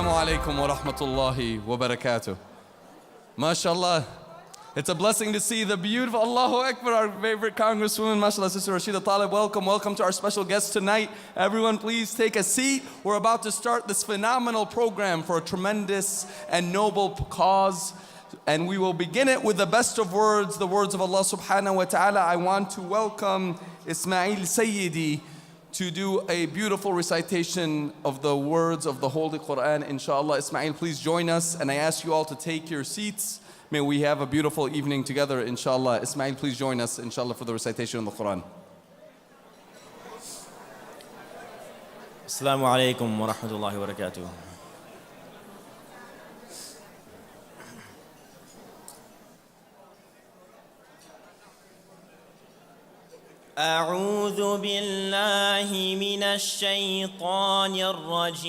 Assalamu alaikum wa rahmatullahi wa barakatuh. MashaAllah. It's a blessing to see the beautiful Allahu Akbar, our favorite Congresswoman, MashaAllah, Sister Rashida Tlaib. Welcome to our special guest tonight. Everyone, please take a seat. We're about to start this phenomenal program for a tremendous and noble cause. And we will begin it with the best of words, the words of Allah subhanahu wa ta'ala. I want to welcome Ismail Sayyidi to do a beautiful recitation of the words of the Holy Quran, inshallah. Ismail, please join us, and I ask you all to take your seats. May we have a beautiful evening together, inshallah. Ismail, please join us, inshallah, for the recitation of the Quran. Assalamu alaikum wa rahmatullahi wa barakatuh. أعوذ بالله من الشيطان الرجيم.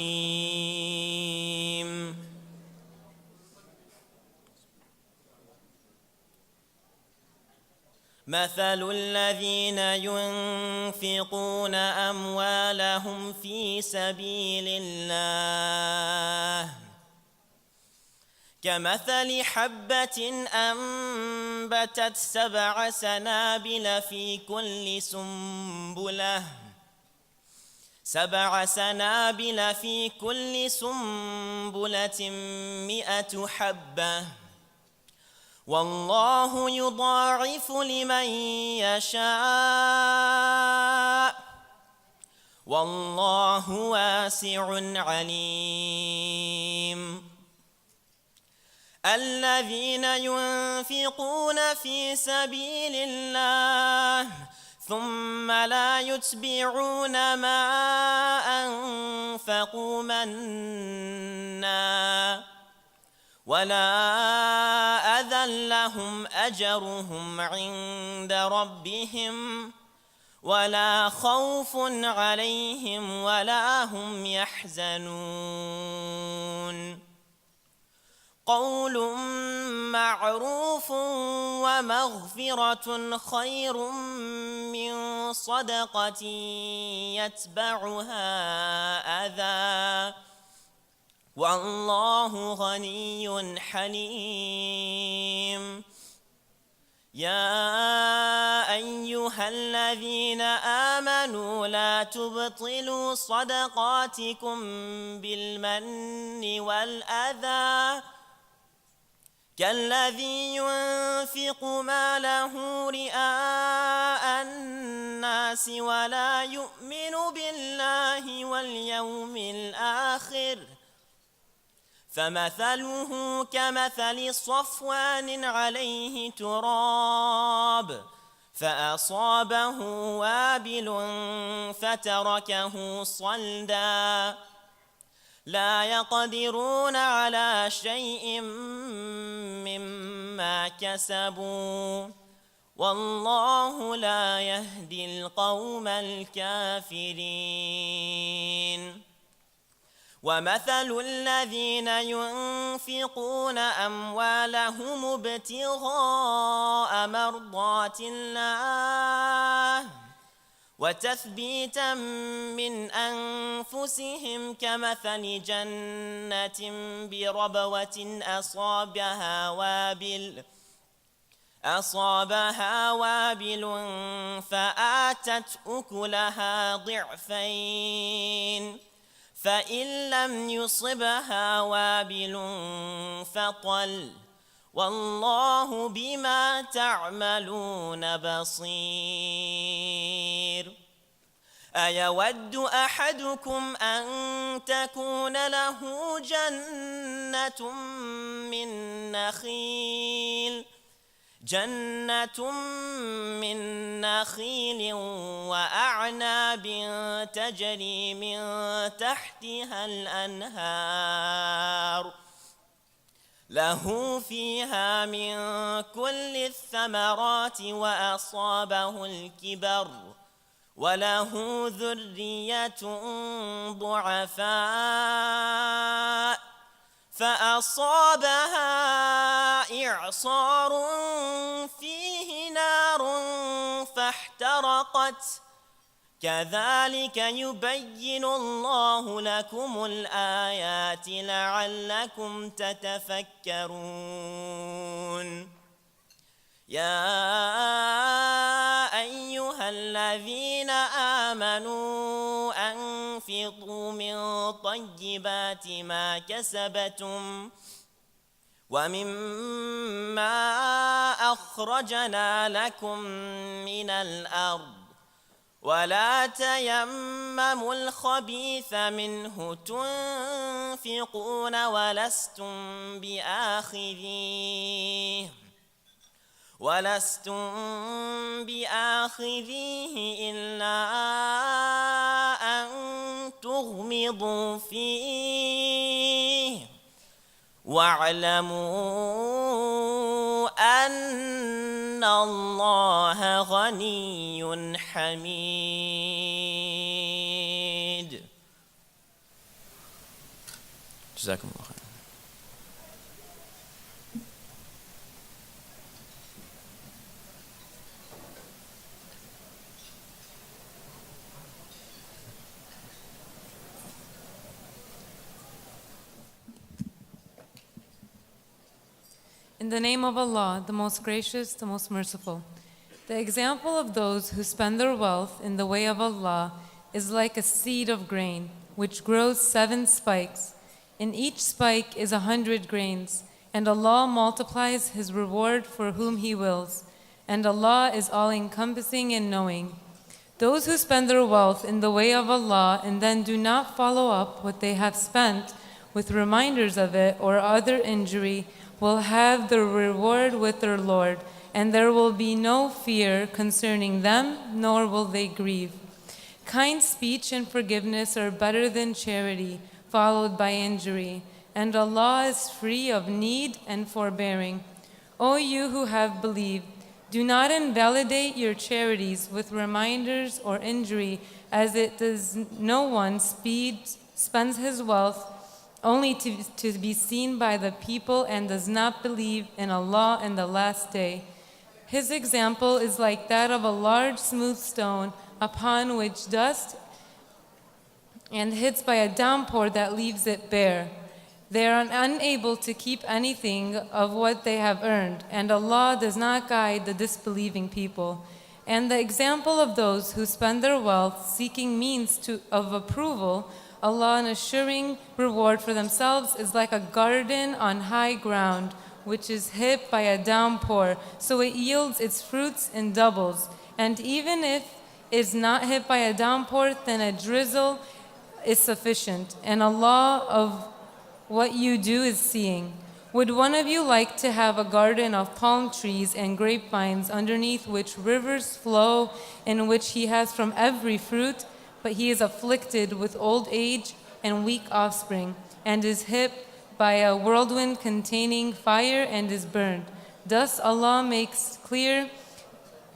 مثل الذين ينفقون أموالهم في سبيل الله كمثل حبة أنبتت 7 سنابل في كل سنبلة 100 حبة والله يضاعف لمن يشاء والله واسع عليم. الذين ينفقون في سبيل الله ثم لا يتبعون ما أنفقوا منا ولا أذى لهم أجرهم عند ربهم ولا خوف عليهم ولا هم يحزنون. قول معروف ومغفرة خير من صدقة يتبعها أذى والله غني حليم. يا أيها الذين آمنوا لا تبطلوا صدقاتكم بالمن والأذى كالذي ينفق ماله رئاء الناس ولا يؤمن بالله واليوم الآخر فمثله كمثل صفوان عليه تراب فأصابه وابل فتركه صلدا لا يقدرون على شيء مما كسبوا والله لا يهدي القوم الكافرين. ومثل الذين ينفقون أموالهم ابتغاء مرضات الله وتثبيتا من أنفسهم كمثل جنة بربوة أصابها وابل فآتت أكلها ضعفين فإن لم يصبها وابل فطل والله بما تعملون بصير. أيود أحدكم أن تكون له جنة من نخيل وأعناب تجري من تحتها الأنهار له فيها من كل الثمرات وأصابه الكبر وله ذرية ضعفاء فأصابها إعصار فيه نار فاحترقت كذلك يبين الله لكم الآيات لعلكم تتفكرون يا أيها الذين آمنوا أنفقوا من طيبات ما كسبتم ومما أخرجنا لكم من الأرض ولا تيمموا الخبيث منه تنفقون ولستم بآخذيه إلا أن تغمضوا فيه واعلموا أن الله غني حميد. جزاكم الله خير. In the name of Allah, the most gracious, the most merciful. The example of those who spend their wealth in the way of Allah is like a seed of grain, which grows 7 spikes. In each spike is 100 grains, and Allah multiplies His reward for whom He wills, and Allah is all-encompassing and knowing. Those who spend their wealth in the way of Allah and then do not follow up what they have spent with reminders of it or other injury will have their reward with their Lord, and there will be no fear concerning them, nor will they grieve. Kind speech and forgiveness are better than charity, followed by injury, and Allah is free of need and forbearing. O you who have believed, do not invalidate your charities with reminders or injury, as it does no one spends his wealth only to be seen by the people and does not believe in Allah and the last day. His example is like that of a large smooth stone upon which dust and hits by a downpour that leaves it bare. They are unable to keep anything of what they have earned, and Allah does not guide the disbelieving people. And the example of those who spend their wealth seeking means of approval, Allah an assuring reward for themselves, is like a garden on high ground, which is hit by a downpour, so it yields its fruits in doubles. And even if it is not hit by a downpour, then a drizzle is sufficient, and Allah of what you do is seeing. Would one of you like to have a garden of palm trees and grapevines underneath which rivers flow, in which he has from every fruit, but he is afflicted with old age and weak offspring, and is hit by a whirlwind containing fire and is burned? Thus Allah makes clear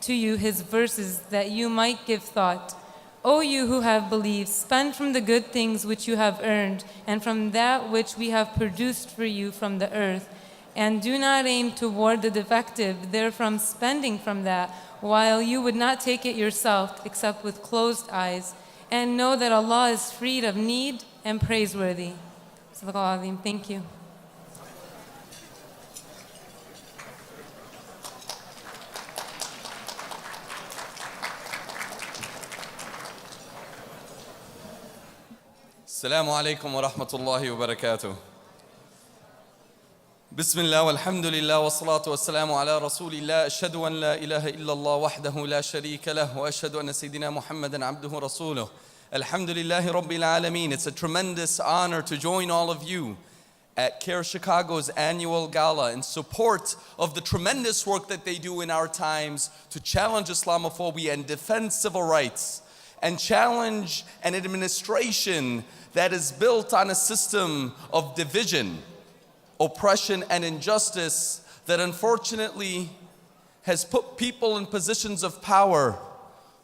to you His verses that you might give thought. O you who have believed, spend from the good things which you have earned, and from that which we have produced for you from the earth. And do not aim toward the defective, therefrom spending from that, while you would not take it yourself, except with closed eyes. And know that Allah is freed of need and praiseworthy. Thank you. Assalamu alaikum wa rahmatullahi wa barakatuh. Bismillah walhamdulillah wa salatu wa salamu ala rasulillah. Ashhadu an la ilaha illallah wahdahu la sharika lah wa ashhadu anna sayyidina Muhammadan abduhu rasuluh. Alhamdulillahi rabbil alameen. It's a tremendous honor to join all of you at CAIR-Chicago's annual gala in support of the tremendous work that they do in our times to challenge Islamophobia and defend civil rights, and challenge an administration that is built on a system of division, oppression, and injustice that unfortunately has put people in positions of power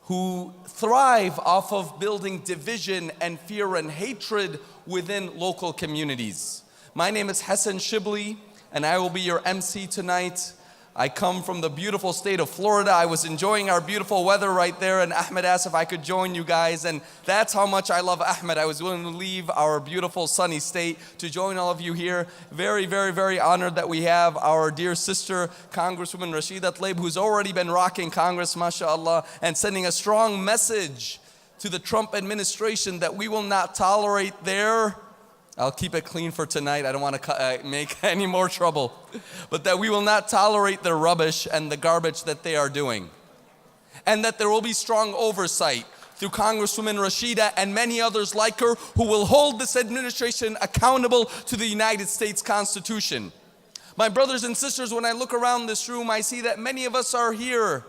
who thrive off of building division and fear and hatred within local communities. My name is Hassan Shibli, and I will be your MC tonight. I come from the beautiful state of Florida. I was enjoying our beautiful weather right there, and Ahmed asked if I could join you guys, and that's how much I love Ahmed. I was willing to leave our beautiful sunny state to join all of you here. Very, very, very honored that we have our dear sister, Congresswoman Rashida Tlaib, who's already been rocking Congress, mashallah, and sending a strong message to the Trump administration that we will not tolerate their, I'll keep it clean for tonight, I don't want to make any more trouble, but that we will not tolerate the rubbish and the garbage that they are doing. And that there will be strong oversight through Congresswoman Rashida and many others like her who will hold this administration accountable to the United States Constitution. My brothers and sisters, when I look around this room, I see that many of us are here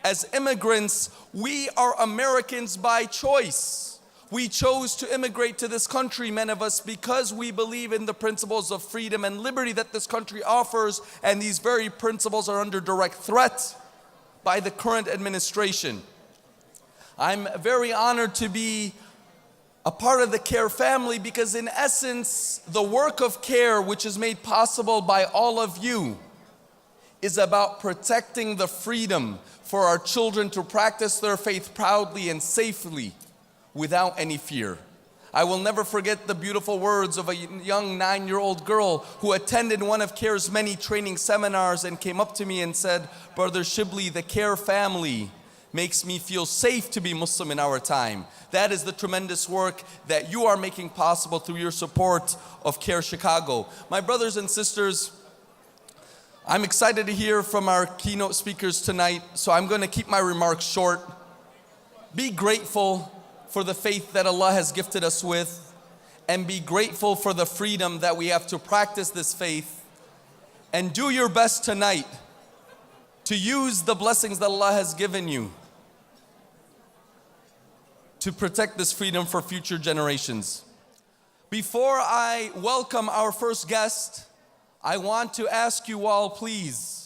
as immigrants. We are Americans by choice. We chose to immigrate to this country, many of us, because we believe in the principles of freedom and liberty that this country offers, and these very principles are under direct threat by the current administration. I'm very honored to be a part of the CAIR family because in essence, the work of CAIR, which is made possible by all of you, is about protecting the freedom for our children to practice their faith proudly and safely, without any fear. I will never forget the beautiful words of a young 9-year-old girl who attended one of CAIR's many training seminars and came up to me and said, "Brother Shibli, the CAIR family makes me feel safe to be Muslim in our time." That is the tremendous work that you are making possible through your support of CAIR-Chicago. My brothers and sisters, I'm excited to hear from our keynote speakers tonight, so I'm going to keep my remarks short. Be grateful for the faith that Allah has gifted us with, and be grateful for the freedom that we have to practice this faith, and do your best tonight to use the blessings that Allah has given you to protect this freedom for future generations. Before I welcome our first guest, I want to ask you all, please,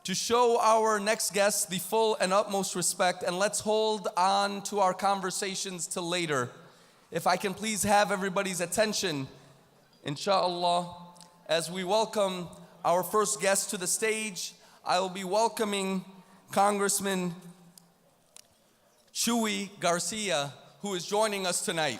to show our next guest the full and utmost respect, and let's hold on to our conversations till later. If I can please have everybody's attention, inshallah, as we welcome our first guest to the stage. I will be welcoming Congressman Chuy Garcia, who is joining us tonight.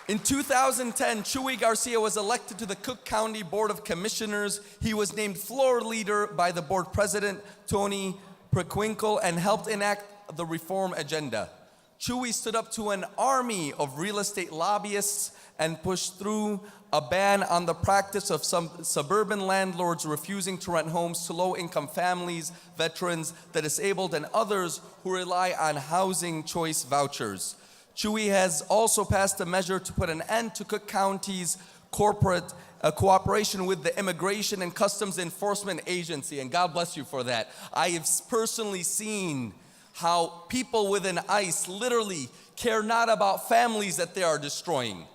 In 2010, Chuy Garcia was elected to the Cook County Board of Commissioners. He was named floor leader by the board president, Tony Prequinkle, and helped enact the reform agenda. Chuy stood up to an army of real estate lobbyists and pushed through a ban on the practice of some suburban landlords refusing to rent homes to low-income families, veterans, the disabled, and others who rely on housing choice vouchers. Chuy has also passed a measure to put an end to Cook County's corporate cooperation with the Immigration and Customs Enforcement Agency, and God bless you for that. I have personally seen how people within ICE literally care not about families that they are destroying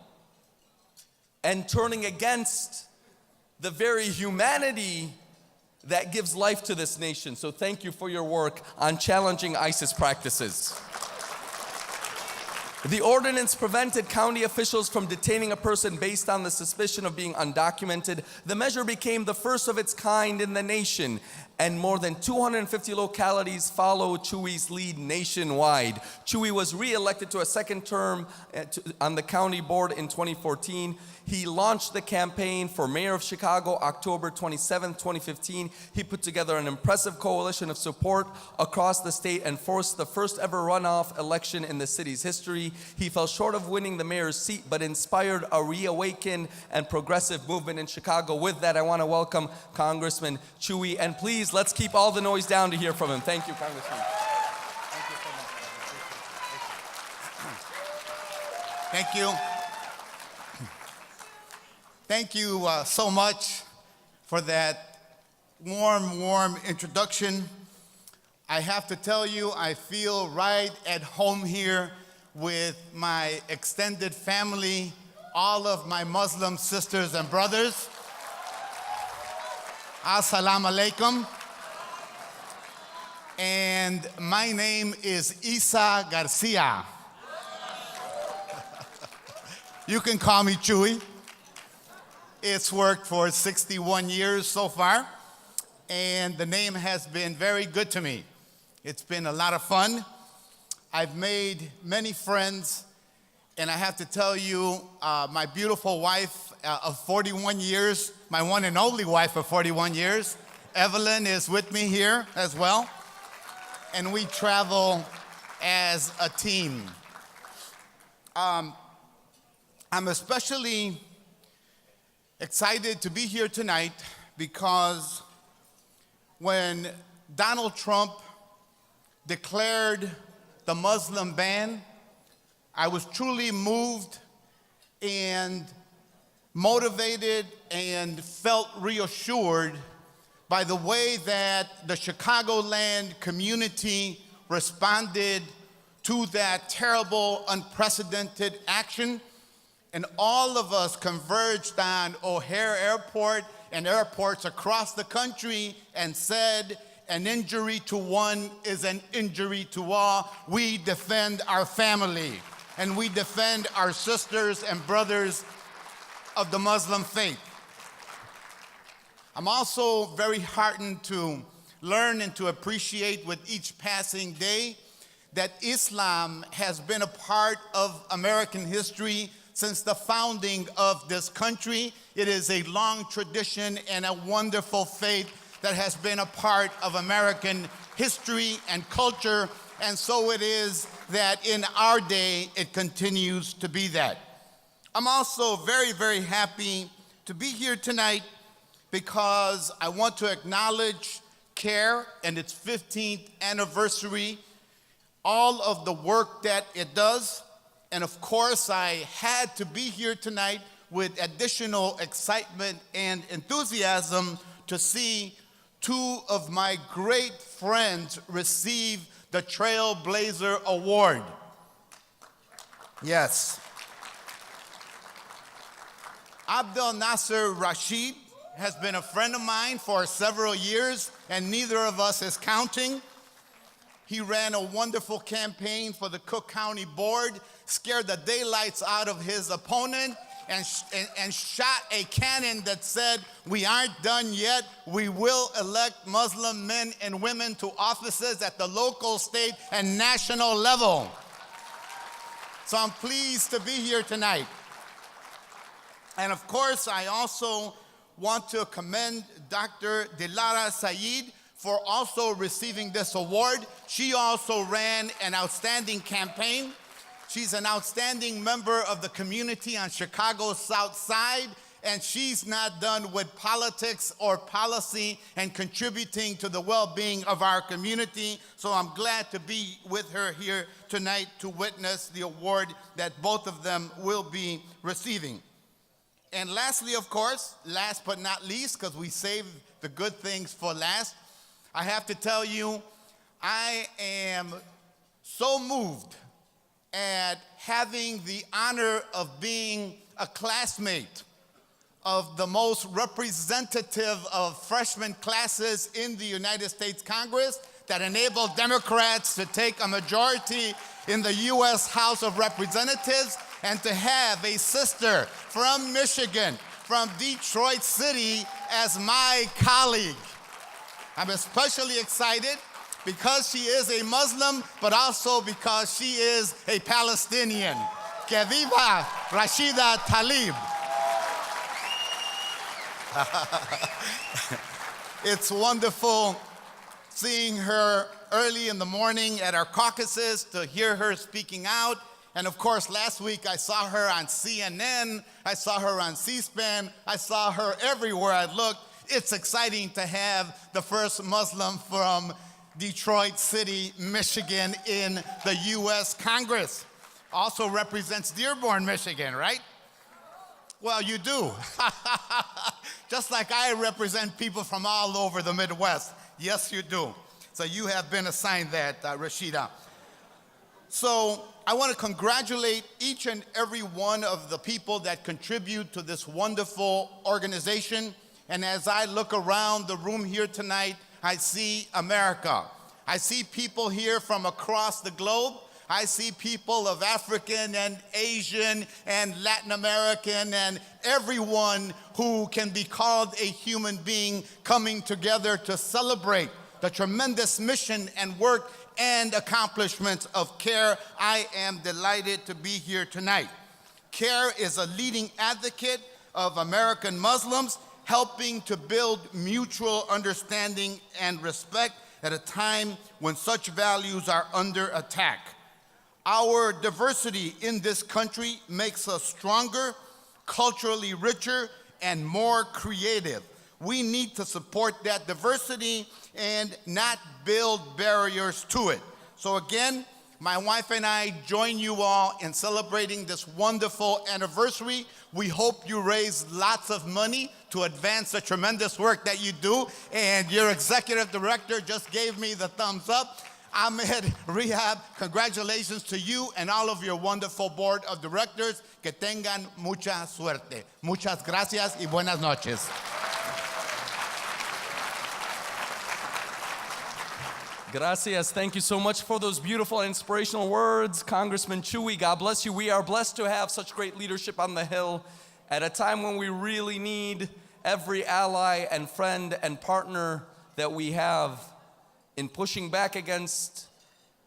and turning against the very humanity that gives life to this nation. So thank you for your work on challenging ISIS practices. The ordinance prevented county officials from detaining a person based on the suspicion of being undocumented. The measure became the first of its kind in the nation, and more than 250 localities followed Chuy's lead nationwide. Chuy was re-elected to a second term on the county board in 2014. He launched the campaign for mayor of Chicago October 27, 2015. He put together an impressive coalition of support across the state and forced the first ever runoff election in the city's history. He fell short of winning the mayor's seat, but inspired a reawakened and progressive movement in Chicago. With that, I want to welcome Congressman Chuy, and please, let's keep all the noise down to hear from him. Thank you, Congressman. Thank you. Thank you so much for that warm introduction. I have to tell you, I feel right at home here with my extended family, all of my Muslim sisters and brothers. Assalamu alaikum. And my name is Isa Garcia. You can call me Chuy. It's worked for 61 years so far, and the name has been very good to me. It's been a lot of fun. I've made many friends, and I have to tell you, my beautiful wife of 41 years, my one and only wife of 41 years, Evelyn, is with me here as well, and we travel as a team. I'm especially excited to be here tonight because when Donald Trump declared the Muslim ban, I was truly moved and motivated and felt reassured by the way that the Chicagoland community responded to that terrible, unprecedented action. And all of us converged on O'Hare Airport and airports across the country and said, an injury to one is an injury to all. We defend our family, and we defend our sisters and brothers of the Muslim faith. I'm also very heartened to learn and to appreciate with each passing day that Islam has been a part of American history since the founding of this country. It is a long tradition and a wonderful faith that has been a part of American history and culture, and so it is that in our day it continues to be that. I'm also very, very happy to be here tonight because I want to acknowledge CAIR and its 15th anniversary, all of the work that it does. And of course, I had to be here tonight with additional excitement and enthusiasm to see two of my great friends receive the Trailblazer Award. Yes. Abdel Nasser Rashid has been a friend of mine for several years, and neither of us is counting. He ran a wonderful campaign for the Cook County Board, scared the daylights out of his opponent, and shot a cannon that said, "We aren't done yet. We will elect Muslim men and women to offices at the local, state, and national level." So I'm pleased to be here tonight. And of course, I also want to commend Dr. Dilara Saeed for also receiving this award. She also ran an outstanding campaign. She's an outstanding member of the community on Chicago's South Side, and she's not done with politics or policy and contributing to the well-being of our community. So I'm glad to be with her here tonight to witness the award that both of them will be receiving. And lastly, of course, last but not least, because we save the good things for last, I have to tell you, I am so moved at having the honor of being a classmate of the most representative of freshman classes in the United States Congress that enabled Democrats to take a majority in the U.S. House of Representatives, and to have a sister from Michigan, from Detroit City, as my colleague. I'm especially excited because she is a Muslim, but also because she is a Palestinian. Que viva Rashida Tlaib. It's wonderful seeing her early in the morning at our caucuses, to hear her speaking out. And of course, last week I saw her on CNN, I saw her on C-SPAN, I saw her everywhere I looked. It's exciting to have the first Muslim from Detroit City, Michigan in the U.S. Congress. Also represents Dearborn, Michigan, right? Well, you do. Just like I represent people from all over the Midwest. Yes, you do. So you have been assigned that, Rashida. So I want to congratulate each and every one of the people that contribute to this wonderful organization. And as I look around the room here tonight, I see America. I see people here from across the globe. I see people of African and Asian and Latin American and everyone who can be called a human being coming together to celebrate the tremendous mission and work and accomplishments of CAIR. I am delighted to be here tonight. CAIR is a leading advocate of American Muslims, helping to build mutual understanding and respect at a time when such values are under attack. Our diversity in this country makes us stronger, culturally richer, and more creative. We need to support that diversity and not build barriers to it. So again, my wife and I join you all in celebrating this wonderful anniversary. We hope you raise lots of money to advance the tremendous work that you do. And your executive director just gave me the thumbs up. Ahmed Rehab, congratulations to you and all of your wonderful board of directors. Que tengan mucha suerte. Muchas gracias y buenas noches. Gracias. Thank you so much for those beautiful and inspirational words, Congressman Chuy. God bless you. We are blessed to have such great leadership on the Hill at a time when we really need every ally and friend and partner that we have in pushing back against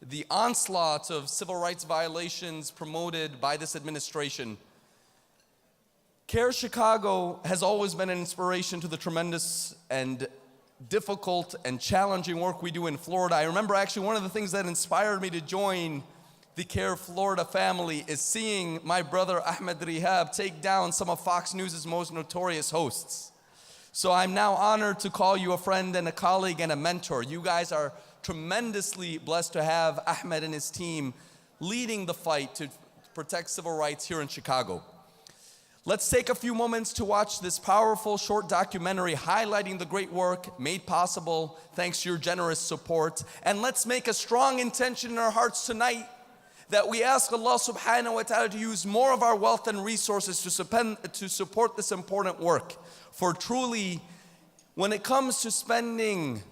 the onslaught of civil rights violations promoted by this administration. CAIR-Chicago has always been an inspiration to the tremendous and difficult and challenging work we do in Florida. I remember actually one of the things that inspired me to join the CAIR Florida family is seeing my brother Ahmed Rehab take down some of Fox News' most notorious hosts. So I'm now honored to call you a friend and a colleague and a mentor. You guys are tremendously blessed to have Ahmed and his team leading the fight to protect civil rights here in Chicago. Let's take a few moments to watch this powerful short documentary highlighting the great work made possible thanks to your generous support. And let's make a strong intention in our hearts tonight that we ask Allah subhanahu wa ta'ala to use more of our wealth and resources to support this important work. For truly, when it comes to spending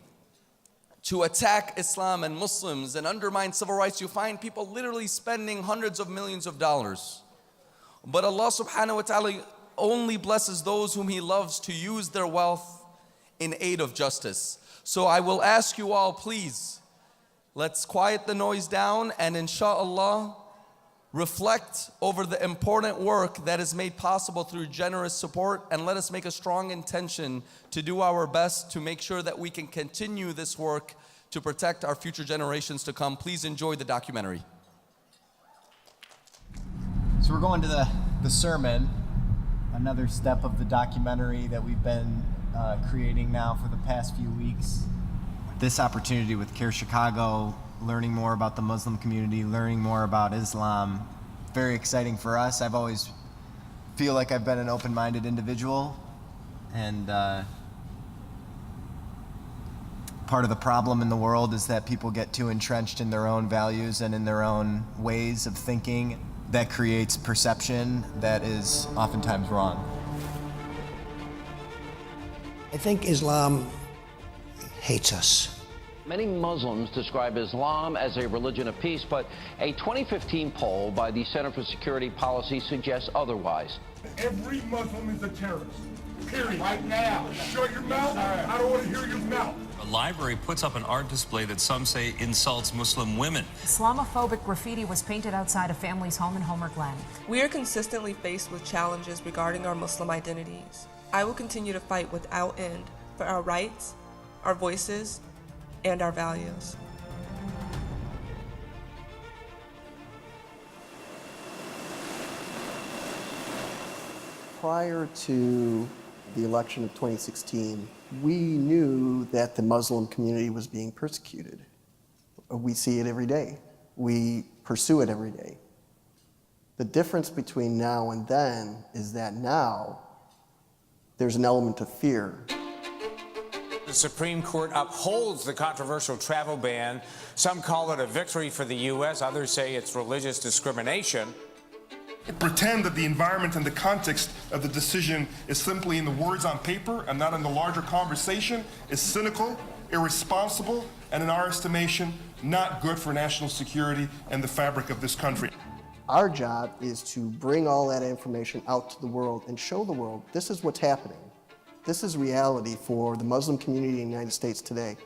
to attack Islam and Muslims and undermine civil rights, you find people literally spending hundreds of millions of dollars. But Allah subhanahu wa ta'ala only blesses those whom He loves to use their wealth in aid of justice. So I will ask you all, please, let's quiet the noise down and inshallah reflect over the important work that is made possible through generous support, and let us make a strong intention to do our best to make sure that we can continue this work to protect our future generations to come. Please enjoy the documentary. So we're going to the sermon, another step of the documentary that we've been creating now for the past few weeks. This opportunity with CAIR-Chicago, learning more about the Muslim community, learning more about Islam, very exciting for us. I've always feel like I've been an open-minded individual, and part of the problem in the world is that people get too entrenched in their own values and in their own ways of thinking. That creates perception that is oftentimes wrong. I think Islam hates us. Many Muslims describe Islam as a religion of peace, but a 2015 poll by the Center for Security Policy suggests otherwise. Every Muslim is a terrorist. Period. Right now. Shut your mouth. I don't want to hear your mouth. A library puts up an art display that some say insults Muslim women. Islamophobic graffiti was painted outside a family's home in Homer Glen. We are consistently faced with challenges regarding our Muslim identities. I will continue to fight without end for our rights, our voices, and our values. Prior to the election of 2016, we knew that the Muslim community was being persecuted. We see it every day. We pursue it every day. The difference between now and then is that now there's an element of fear. The Supreme Court upholds the controversial travel ban. Some call it a victory for the U.S., others say it's religious discrimination. Pretend that the environment and the context of the decision is simply in the words on paper and not in the larger conversation is cynical, irresponsible, and in our estimation, not good for national security and the fabric of this country. Our job is to bring all that information out to the world and show the world this is what's happening. This is reality for the Muslim community in the United States today.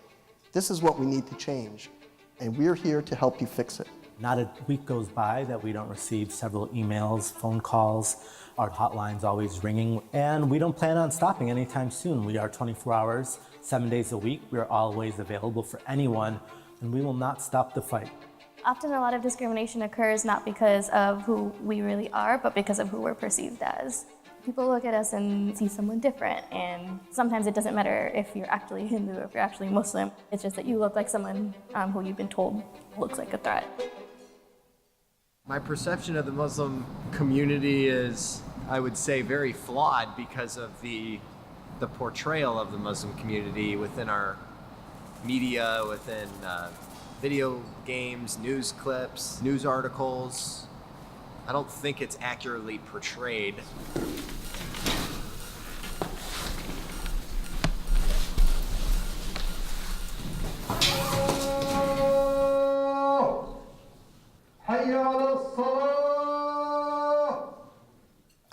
This is what we need to change, and we're here to help you fix it. Not a week goes by that we don't receive several emails, phone calls. Our hotline's always ringing, and we don't plan on stopping anytime soon. We are 24 hours, 7 days a week. We are always available for anyone, and we will not stop the fight. Often a lot of discrimination occurs not because of who we really are, but because of who we're perceived as. People look at us and see someone different, and sometimes it doesn't matter if you're actually Hindu or if you're actually Muslim. It's just that you look like someone who you've been told looks like a threat. My perception of the Muslim community is, I would say, very flawed because of the portrayal of the Muslim community within our media, within video games, news clips, news articles. I don't think it's accurately portrayed.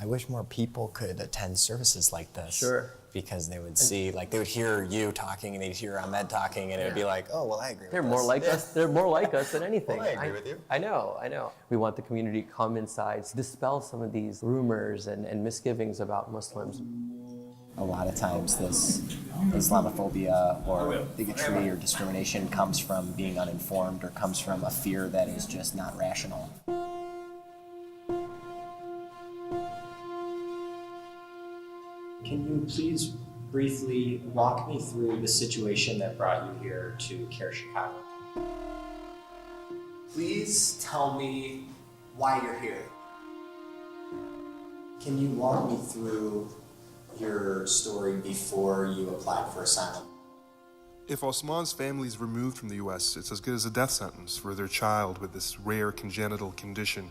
I wish more people could attend services like this. Sure. Because they would see, like, they would hear you talking and they'd hear Ahmed talking, and it would be like, oh, well, I agree with They're this. more like us. They're more like us than anything. Well, I agree with you. I know. We want the community to come inside, dispel some of these rumors and misgivings about Muslims. A lot of times this Islamophobia or bigotry or discrimination comes from being uninformed or comes from a fear that is just not rational. Can you please briefly walk me through the situation that brought you here to CAIR-Chicago? Please tell me why you're here. Can you walk me through your story before you applied for asylum? If Osman's family is removed from the U.S., it's as good as a death sentence for their child with this rare congenital condition.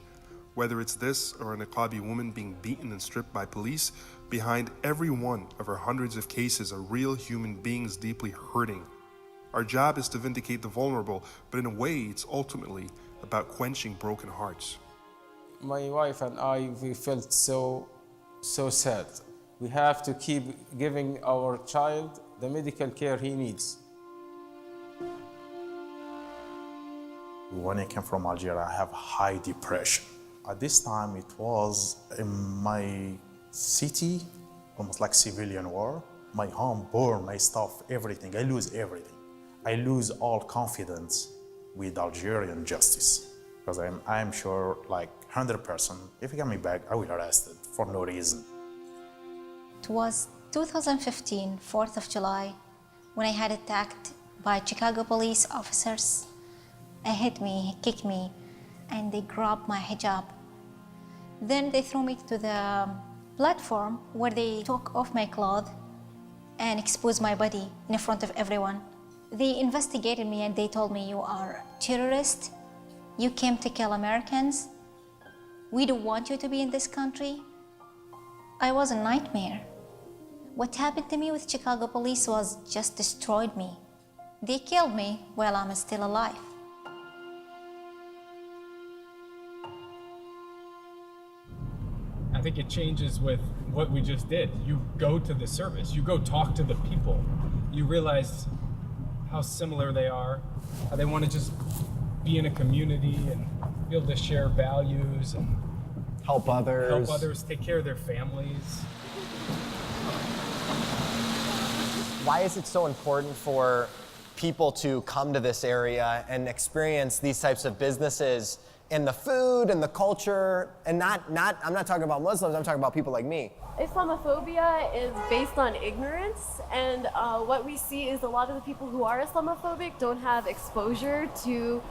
Whether it's this or a Niqabi woman being beaten and stripped by police, behind every one of our hundreds of cases are real human beings deeply hurting. Our job is to vindicate the vulnerable, but in a way, it's ultimately about quenching broken hearts. My wife and I, we felt so sad. We have to keep giving our child the medical care he needs. When I came from Algeria, I have high depression. At this time, it was in my city, almost like civilian war. My home burned, my stuff, everything. I lose everything. I lose all confidence with Algerian justice. Because I'm sure, like 100%, if you get me back, I will arrest it for no reason. It was 2015, 4th of July, when I had attacked by Chicago police officers. They hit me, kicked me, and they grabbed my hijab. Then they threw me to the platform where they took off my clothes and exposed my body in front of everyone. They investigated me and they told me, you are a terrorist, you came to kill Americans, we don't want you to be in this country. I was a nightmare. What happened to me with Chicago police was just destroyed me. They killed me while I'm still alive. I think it changes with what we just did. You go to the service, you go talk to the people. You realize how similar they are, how they want to just be in a community and be able to share values and help others, take care of their families. Why is it so important for people to come to this area and experience these types of businesses and the food and the culture, and I'm not talking about Muslims, I'm talking about people like me. Islamophobia is based on ignorance, and what we see is a lot of the people who are Islamophobic don't have exposure to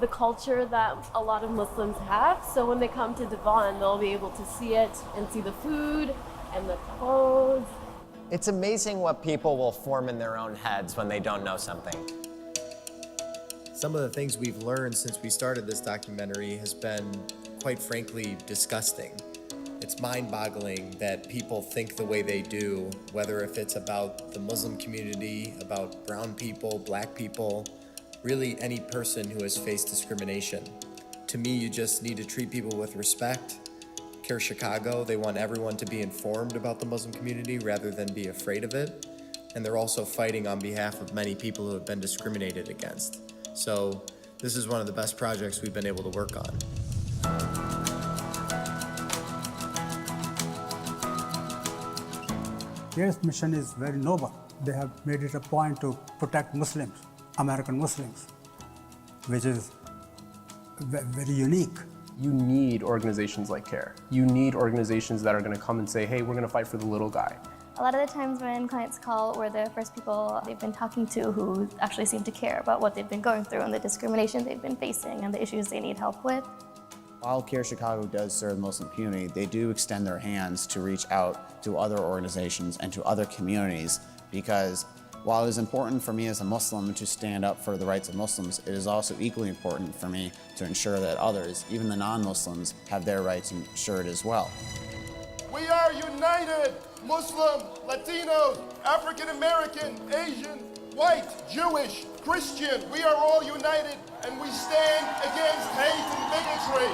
the culture that a lot of Muslims have. So when they come to Devon, they'll be able to see it and see the food and the clothes. It's amazing what people will form in their own heads when they don't know something. Some of the things we've learned since we started this documentary has been, quite frankly, disgusting. It's mind-boggling that people think the way they do, whether if it's about the Muslim community, about brown people, black people, really any person who has faced discrimination. To me, you just need to treat people with respect. CAIR-Chicago, they want everyone to be informed about the Muslim community rather than be afraid of it. And they're also fighting on behalf of many people who have been discriminated against. So this is one of the best projects we've been able to work on. CAIR's mission is very noble. They have made it a point to protect Muslims, American Muslims, which is very unique. You need organizations like CAIR. You need organizations that are going to come and say, hey, we're going to fight for the little guy. A lot of the times when clients call, we're the first people they've been talking to who actually seem to care about what they've been going through and the discrimination they've been facing and the issues they need help with. While CAIR-Chicago does serve the Muslim community, they do extend their hands to reach out to other organizations and to other communities, because while it is important for me as a Muslim to stand up for the rights of Muslims, it is also equally important for me to ensure that others, even the non-Muslims, have their rights ensured as well. We are united, Muslim, Latinos, African American, Asian, white, Jewish, Christian. We are all united and we stand against hate and bigotry.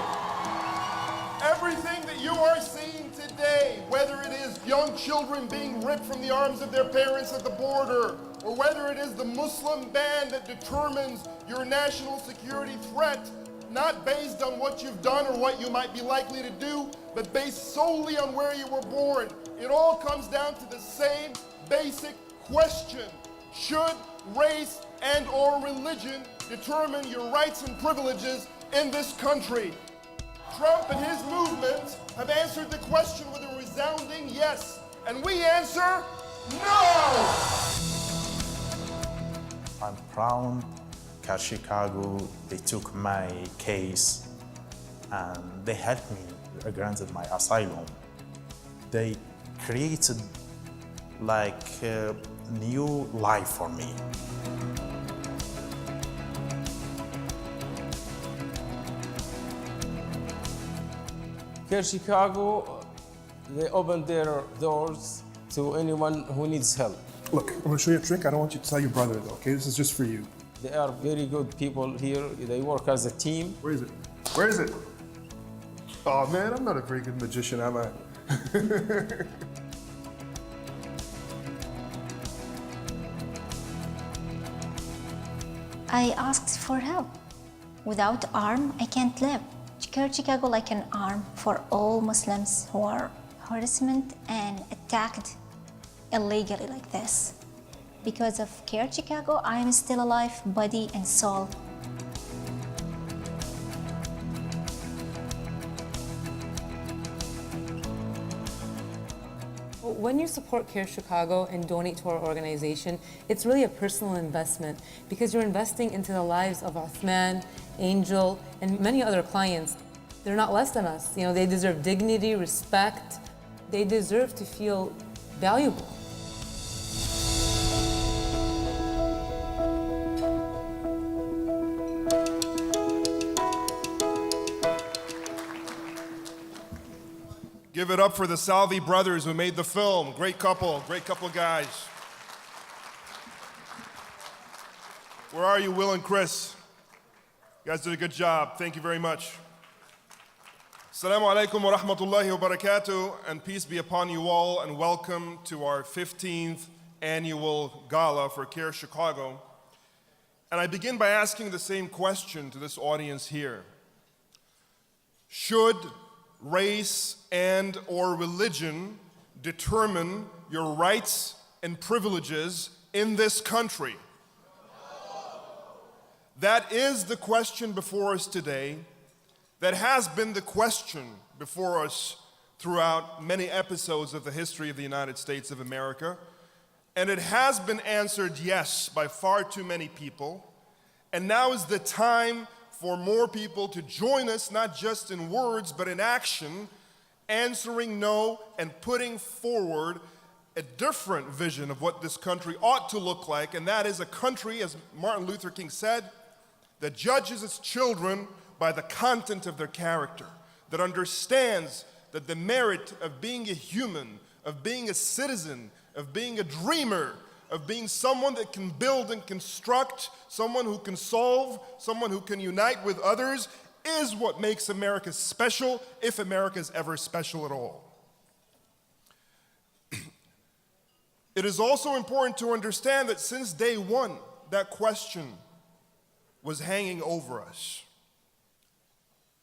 Everything that you are seeing today, whether it is young children being ripped from the arms of their parents at the border, or whether it is the Muslim ban that determines your national security threat, not based on what you've done or what you might be likely to do, but based solely on where you were born. It all comes down to the same basic question. Should race and/or religion determine your rights and privileges in this country? Trump and his movement have answered the question with a resounding yes, and we answer no! I'm proud CAIR-Chicago, they took my case and they helped me, granted my asylum. They created like a new life for me. CAIR-Chicago, they open their doors to anyone who needs help. Look, I'm gonna show you a trick. I don't want you to tell your brother though, okay? This is just for you. They are very good people here. They work as a team. Where is it? Where is it? Oh man, I'm not a very good magician, am I? I asked for help. Without arm, I can't live. CAIR-Chicago like an arm for all Muslims who are harassment and attacked illegally like this. Because of CAIR-Chicago, I am still alive, body and soul. When you support CAIR-Chicago and donate to our organization, it's really a personal investment because you're investing into the lives of Uthman, Angel, and many other clients. They're not less than us. You know, they deserve dignity, respect. They deserve to feel valuable. Give it up for the Salvi brothers who made the film. Great couple guys. Where are you, Will and Chris? You guys did a good job. Thank you very much. Assalamu alaikum wa rahmatullahi wa barakatuh, and peace be upon you all, and welcome to our 15th annual gala for CAIR-Chicago. And I begin by asking the same question to this audience here. Should race and/or religion determine your rights and privileges in this country? That is the question before us today. That has been the question before us throughout many episodes of the history of the United States of America. And it has been answered yes by far too many people. And now is the time for more people to join us, not just in words, but in action, answering no and putting forward a different vision of what this country ought to look like, and that is a country, as Martin Luther King said, that judges its children by the content of their character, that understands that the merit of being a human, of being a citizen, of being a dreamer, of being someone that can build and construct, someone who can solve, someone who can unite with others, is what makes America special, if America is ever special at all. It is also important to understand that since day one, that question was hanging over us.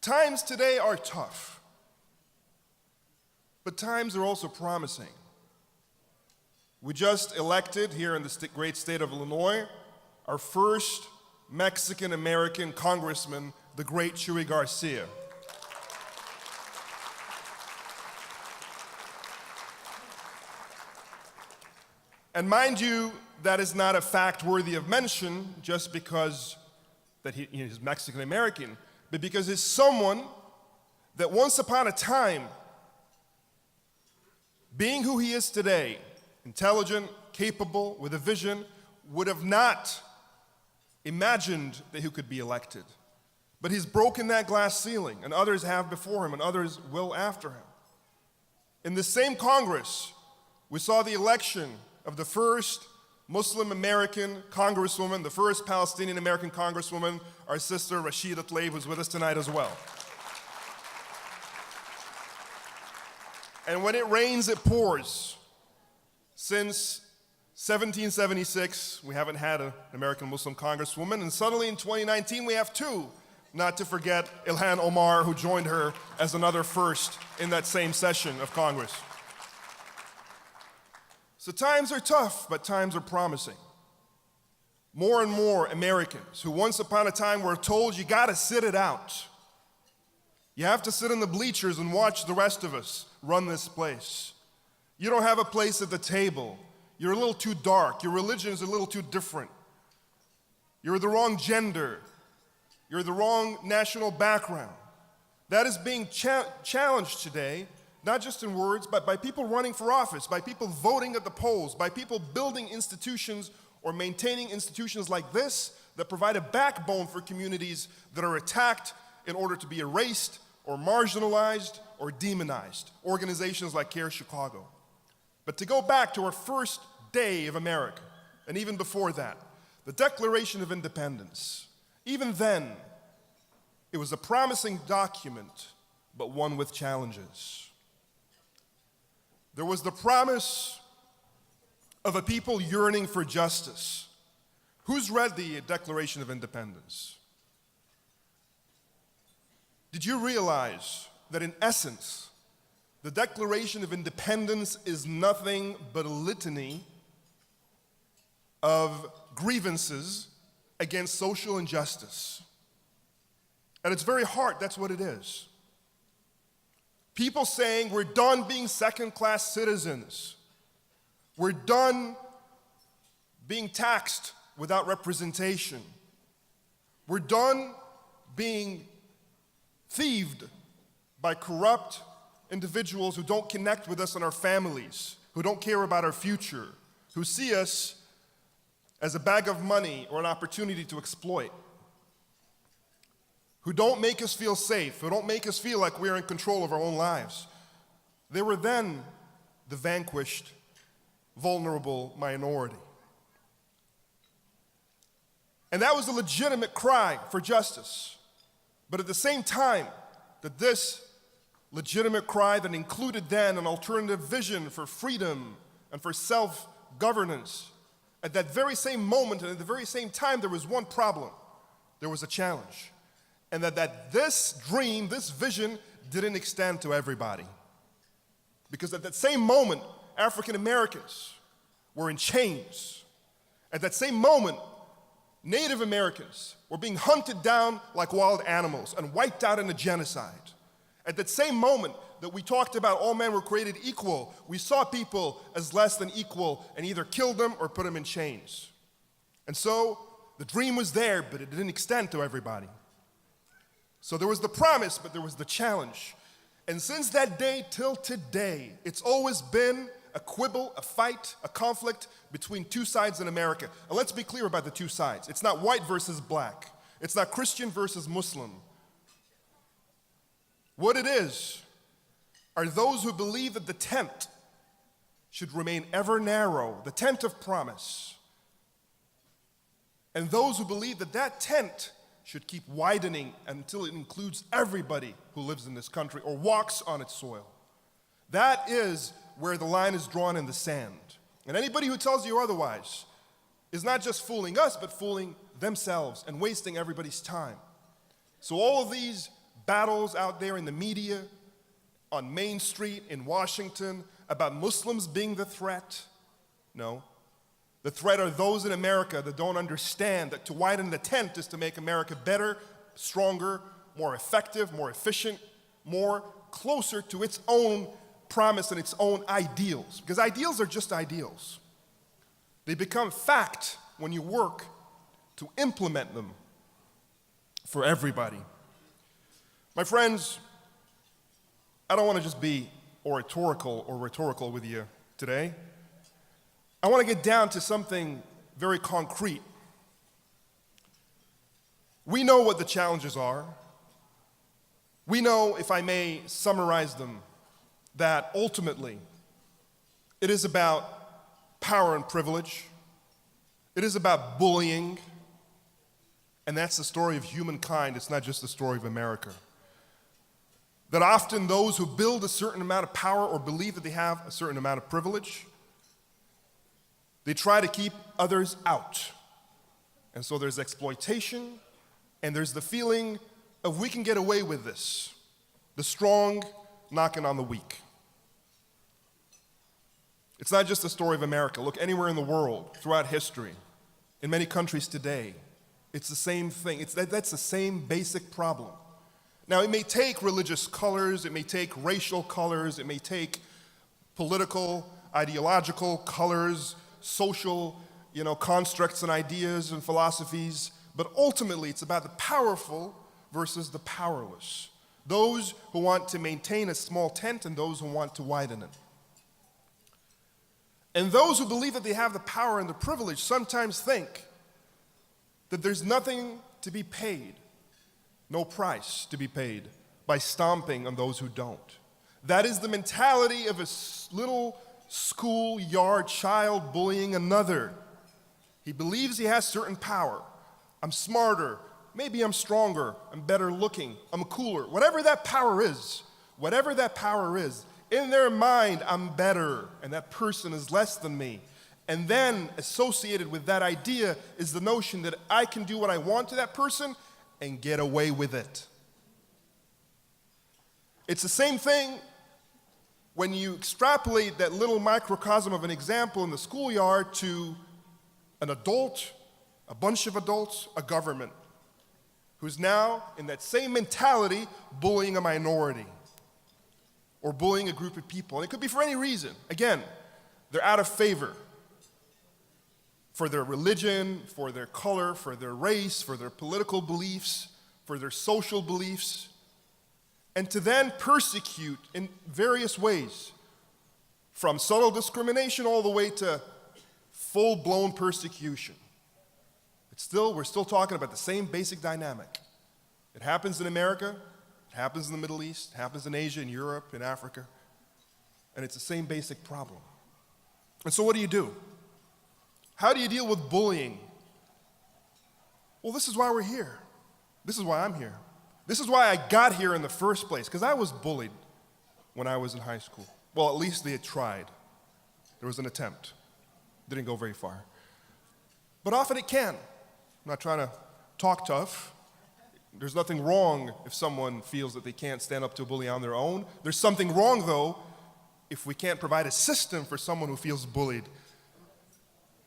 Times today are tough, but times are also promising. We just elected here in the great state of Illinois our first Mexican-American congressman, the great Chuy Garcia. And mind you, that is not a fact worthy of mention just because that he is Mexican-American, but because he's someone that once upon a time, being who he is today, intelligent, capable, with a vision, would have not imagined that he could be elected. But he's broken that glass ceiling, and others have before him, and others will after him. In the same Congress, we saw the election of the first Muslim American congresswoman, the first Palestinian American congresswoman, our sister Rashida Tlaib, who's with us tonight as well. And when it rains, it pours. Since 1776, we haven't had an American Muslim congresswoman, and suddenly in 2019 we have two, not to forget Ilhan Omar, who joined her as another first in that same session of Congress. So times are tough, but times are promising. More and more Americans who once upon a time were told you gotta sit it out. You have to sit in the bleachers and watch the rest of us run this place. You don't have a place at the table. You're a little too dark. Your religion is a little too different. You're the wrong gender. You're the wrong national background. That is being challenged today, not just in words, but by people running for office, by people voting at the polls, by people building institutions or maintaining institutions like this that provide a backbone for communities that are attacked in order to be erased or marginalized or demonized. Organizations like CAIR-Chicago. But to go back to our first day of America, and even before that, the Declaration of Independence, even then, it was a promising document, but one with challenges. There was the promise of a people yearning for justice. Who's read the Declaration of Independence? Did you realize that in essence, the Declaration of Independence is nothing but a litany of grievances against social injustice? At its very heart, that's what it is. People saying we're done being second-class citizens. We're done being taxed without representation. We're done being thieved by corrupt individuals who don't connect with us and our families, who don't care about our future, who see us as a bag of money or an opportunity to exploit, who don't make us feel safe, who don't make us feel like we're in control of our own lives. They were then the vanquished, vulnerable minority. And that was a legitimate cry for justice. But at the same time that this legitimate cry that included then an alternative vision for freedom and for self-governance, at that very same moment and at the very same time, there was one problem. There was a challenge. And that this dream, this vision, didn't extend to everybody. Because at that same moment, African Americans were in chains. At that same moment, Native Americans were being hunted down like wild animals and wiped out in a genocide. At that same moment that we talked about all men were created equal, we saw people as less than equal and either killed them or put them in chains. And so the dream was there, but it didn't extend to everybody. So there was the promise, but there was the challenge. And since that day till today, it's always been a quibble, a fight, a conflict between two sides in America. And let's be clear about the two sides. It's not white versus black. It's not Christian versus Muslim. What it is are those who believe that the tent should remain ever narrow, the tent of promise. And those who believe that that tent should keep widening until it includes everybody who lives in this country or walks on its soil. That is where the line is drawn in the sand. And anybody who tells you otherwise is not just fooling us, but fooling themselves and wasting everybody's time. So all of these battles out there in the media, on Main Street in Washington, about Muslims being the threat, no. The threat are those in America that don't understand that to widen the tent is to make America better, stronger, more effective, more efficient, more closer to its own promise and its own ideals. Because ideals are just ideals. They become fact when you work to implement them for everybody. My friends, I don't want to just be oratorical or rhetorical with you today. I want to get down to something very concrete. We know what the challenges are. We know, if I may summarize them, that ultimately it is about power and privilege. It is about bullying. And that's the story of humankind. It's not just the story of America. That often those who build a certain amount of power or believe that they have a certain amount of privilege, they try to keep others out. And so there's exploitation, and there's the feeling of we can get away with this. The strong knocking on the weak. It's not just the story of America. Look anywhere in the world, throughout history, in many countries today, it's the same thing. That's the same basic problem. Now, it may take religious colors, it may take racial colors, it may take political, ideological colors, social, constructs and ideas and philosophies, but ultimately it's about the powerful versus the powerless. Those who want to maintain a small tent and those who want to widen it. And those who believe that they have the power and the privilege sometimes think that there's nothing to be paid, no price to be paid by stomping on those who don't. That is the mentality of a little schoolyard child bullying another. He believes he has certain power. I'm smarter, maybe I'm stronger, I'm better looking, I'm cooler. Whatever that power is, in their mind, I'm better, and that person is less than me. And then associated with that idea is the notion that I can do what I want to that person and get away with it. It's the same thing when you extrapolate that little microcosm of an example in the schoolyard to an adult, a bunch of adults, a government, who's now in that same mentality bullying a minority or bullying a group of people. And it could be for any reason. Again, they're out of favor for their religion, for their color, for their race, for their political beliefs, for their social beliefs, and to then persecute in various ways, from subtle discrimination all the way to full-blown persecution. We're still talking about the same basic dynamic. It happens in America, it happens in the Middle East, it happens in Asia, in Europe, in Africa, and it's the same basic problem. And so what do you do? How do you deal with bullying? Well, this is why we're here. This is why I'm here. This is why I got here in the first place, because I was bullied when I was in high school. Well, at least they had tried. There was an attempt. Didn't go very far. But often it can. I'm not trying to talk tough. There's nothing wrong if someone feels that they can't stand up to a bully on their own. There's something wrong, though, if we can't provide a system for someone who feels bullied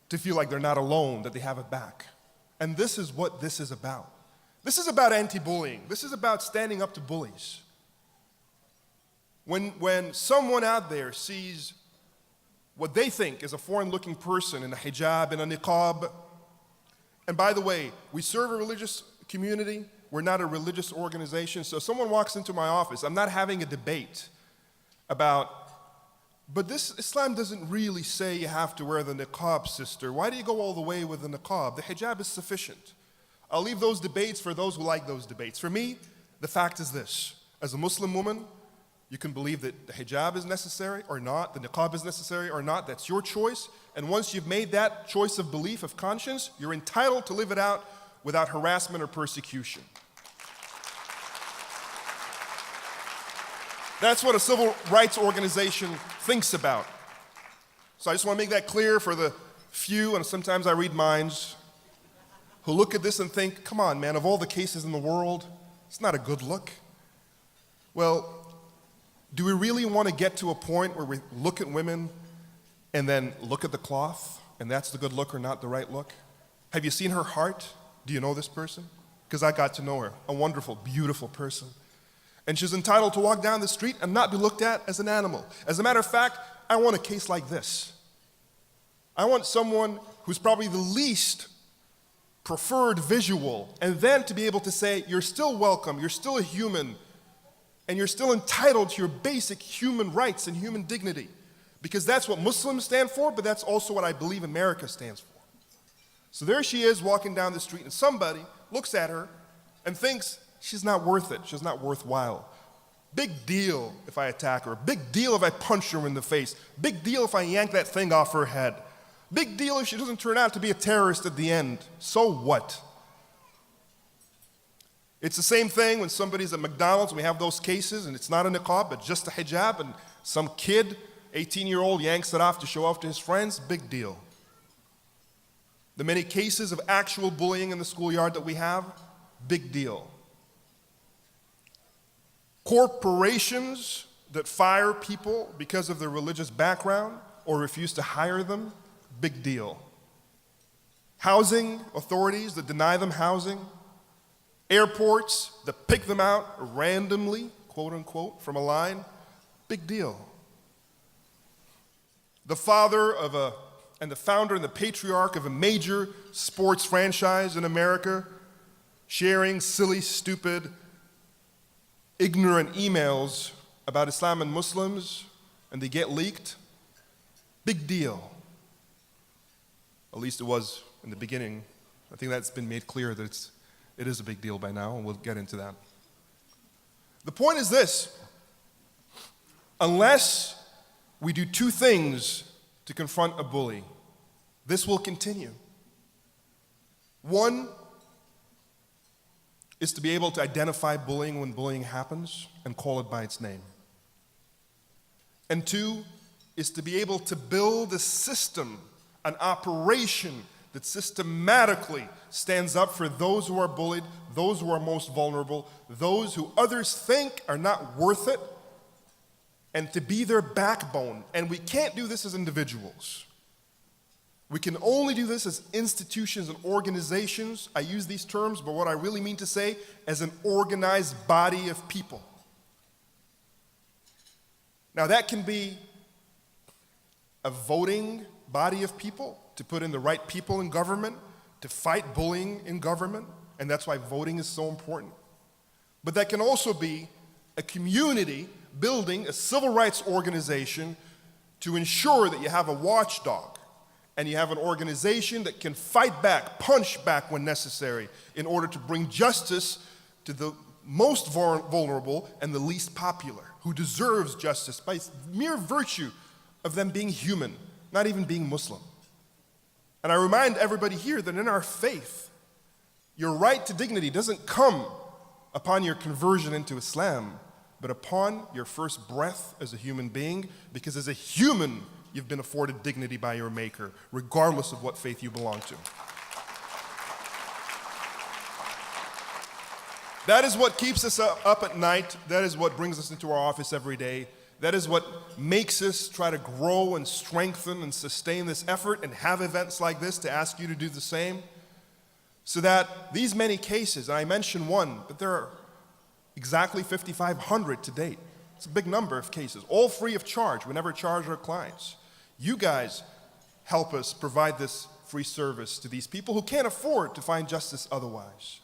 to feel like they're not alone, that they have it back. And this is what this is about. This is about anti-bullying. This is about standing up to bullies. When someone out there sees what they think is a foreign-looking person in a hijab, in a niqab, and by the way, we serve a religious community. We're not a religious organization. So if someone walks into my office, I'm not having a debate about, but this Islam doesn't really say you have to wear the niqab, sister. Why do you go all the way with the niqab? The hijab is sufficient. I'll leave those debates for those who like those debates. For me, the fact is this. As a Muslim woman, You can believe that the hijab is necessary or not, the niqab is necessary or not, that's your choice. And once you've made that choice of belief, of conscience, you're entitled to live it out without harassment or persecution. That's what a civil rights organization thinks about. So I just want to make that clear for the few, and sometimes I read minds, who look at this and think, come on, man, of all the cases in the world, it's not a good look. Well, do we really want to get to a point where we look at women and then look at the cloth, and that's the good look or not the right look? Have you seen her heart? Do you know this person? Because I got to know her, a wonderful, beautiful person. And she's entitled to walk down the street and not be looked at as an animal. As a matter of fact, I want a case like this. I want someone who's probably the least preferred visual, and then to be able to say, you're still welcome, you're still a human, and you're still entitled to your basic human rights and human dignity. Because that's what Muslims stand for, but that's also what I believe America stands for. So there she is walking down the street, and somebody looks at her and thinks she's not worth it, she's not worthwhile. Big deal if I attack her, big deal if I punch her in the face, big deal if I yank that thing off her head. Big deal if she doesn't turn out to be a terrorist at the end. So what? It's the same thing when somebody's at McDonald's and we have those cases and it's not a niqab but just a hijab and some kid, 18-year-old, yanks it off to show off to his friends. Big deal. The many cases of actual bullying in the schoolyard that we have, big deal. Corporations that fire people because of their religious background or refuse to hire them, big deal. Housing authorities that deny them housing, airports that pick them out randomly, quote unquote, from a line, big deal. The father of and the founder and the patriarch of a major sports franchise in America sharing silly, stupid, ignorant emails about Islam and Muslims, and they get leaked, big deal. At least it was in the beginning. I think that's been made clear that it is a big deal by now, and we'll get into that. The point is this: unless we do two things to confront a bully, this will continue. One is to be able to identify bullying when bullying happens and call it by its name. And two is to be able to build a system, an operation that systematically stands up for those who are bullied, those who are most vulnerable, those who others think are not worth it, and to be their backbone. And we can't do this as individuals. We can only do this as institutions and organizations. I use these terms, but what I really mean to say, as an organized body of people. Now that can be a voting body of people, to put in the right people in government, to fight bullying in government, and that's why voting is so important. But that can also be a community building a civil rights organization to ensure that you have a watchdog and you have an organization that can fight back, punch back when necessary in order to bring justice to the most vulnerable and the least popular, who deserves justice by mere virtue of them being human, not even being Muslim. And I remind everybody here that in our faith, your right to dignity doesn't come upon your conversion into Islam, but upon your first breath as a human being, because as a human, you've been afforded dignity by your Maker, regardless of what faith you belong to. That is what keeps us up at night. That is what brings us into our office every day. That is what makes us try to grow and strengthen and sustain this effort and have events like this to ask you to do the same. So that these many cases, and I mentioned one, but there are exactly 5,500 to date. It's a big number of cases, all free of charge. We never charge our clients. You guys help us provide this free service to these people who can't afford to find justice otherwise.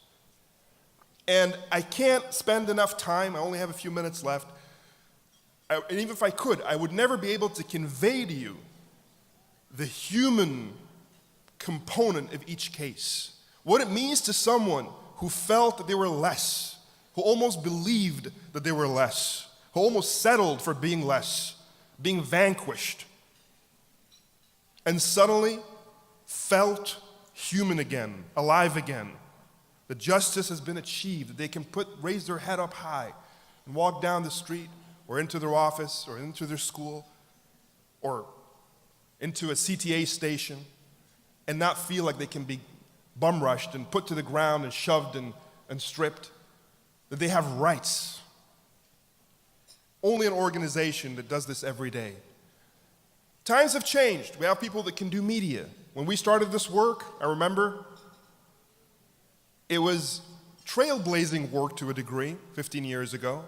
And I can't spend enough time, I only have a few minutes left, and even if I could, I would never be able to convey to you the human component of each case. What it means to someone who felt that they were less, who almost believed that they were less, who almost settled for being less, being vanquished, and suddenly felt human again, alive again. That justice has been achieved, that they can raise their head up high and walk down the street or into their office or into their school or into a CTA station and not feel like they can be bum rushed and put to the ground and shoved and stripped, that they have rights. Only an organization that does this every day. Times have changed. We have people that can do media. When we started this work, I remember, it was trailblazing work to a degree 15 years ago.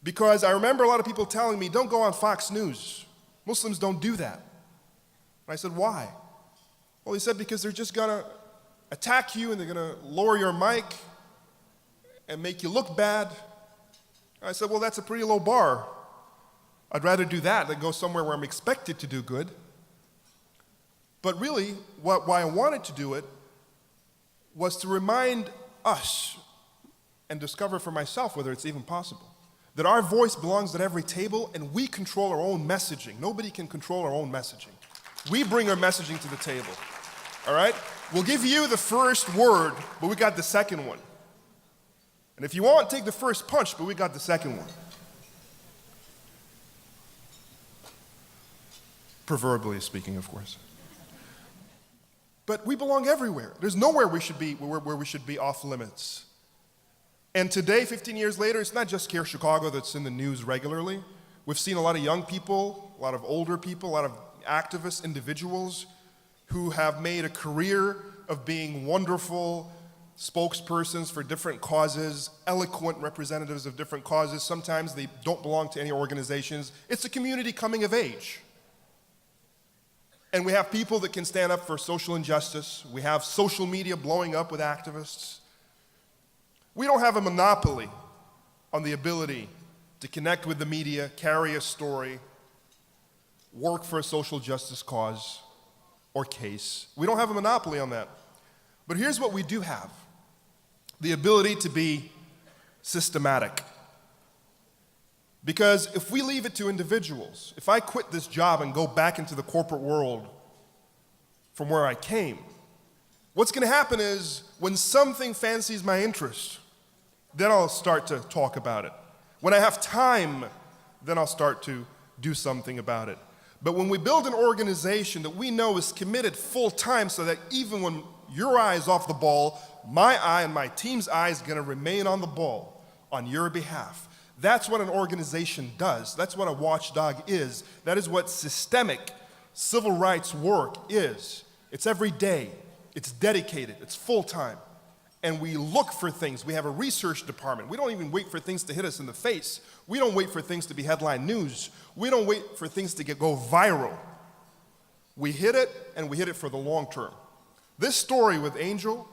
Because I remember a lot of people telling me, don't go on Fox News. Muslims don't do that. And I said, why? Well, he said, because they're just going to attack you and they're going to lower your mic and make you look bad. And I said, well, that's a pretty low bar. I'd rather do that than go somewhere where I'm expected to do good. But really, why I wanted to do it was to remind us and discover for myself whether it's even possible. That our voice belongs at every table and we control our own messaging. Nobody can control our own messaging. We bring our messaging to the table, all right? We'll give you the first word, but we got the second one. And if you want, take the first punch, but we got the second one. Proverbially speaking, of course. But we belong everywhere. There's nowhere we should be where we should be off limits. And today, 15 years later, it's not just CAIR-Chicago that's in the news regularly. We've seen a lot of young people, a lot of older people, a lot of activists, individuals who have made a career of being wonderful spokespersons for different causes, eloquent representatives of different causes. Sometimes they don't belong to any organizations. It's a community coming of age. And we have people that can stand up for social injustice. We have social media blowing up with activists. We don't have a monopoly on the ability to connect with the media, carry a story, work for a social justice cause or case. We don't have a monopoly on that. But here's what we do have: the ability to be systematic. Because if we leave it to individuals, if I quit this job and go back into the corporate world from where I came, what's going to happen is when something fancies my interest, then I'll start to talk about it. When I have time, then I'll start to do something about it. But when we build an organization that we know is committed full time so that even when your eye is off the ball, my eye and my team's eye is going to remain on the ball on your behalf. That's what an organization does. That's what a watchdog is. That is what systemic civil rights work is. It's every day. It's dedicated. It's full time. And we look for things. We have a research department. We don't even wait for things to hit us in the face. We don't wait for things to be headline news. We don't wait for things to go viral. We hit it, and we hit it for the long term. This story with Angel,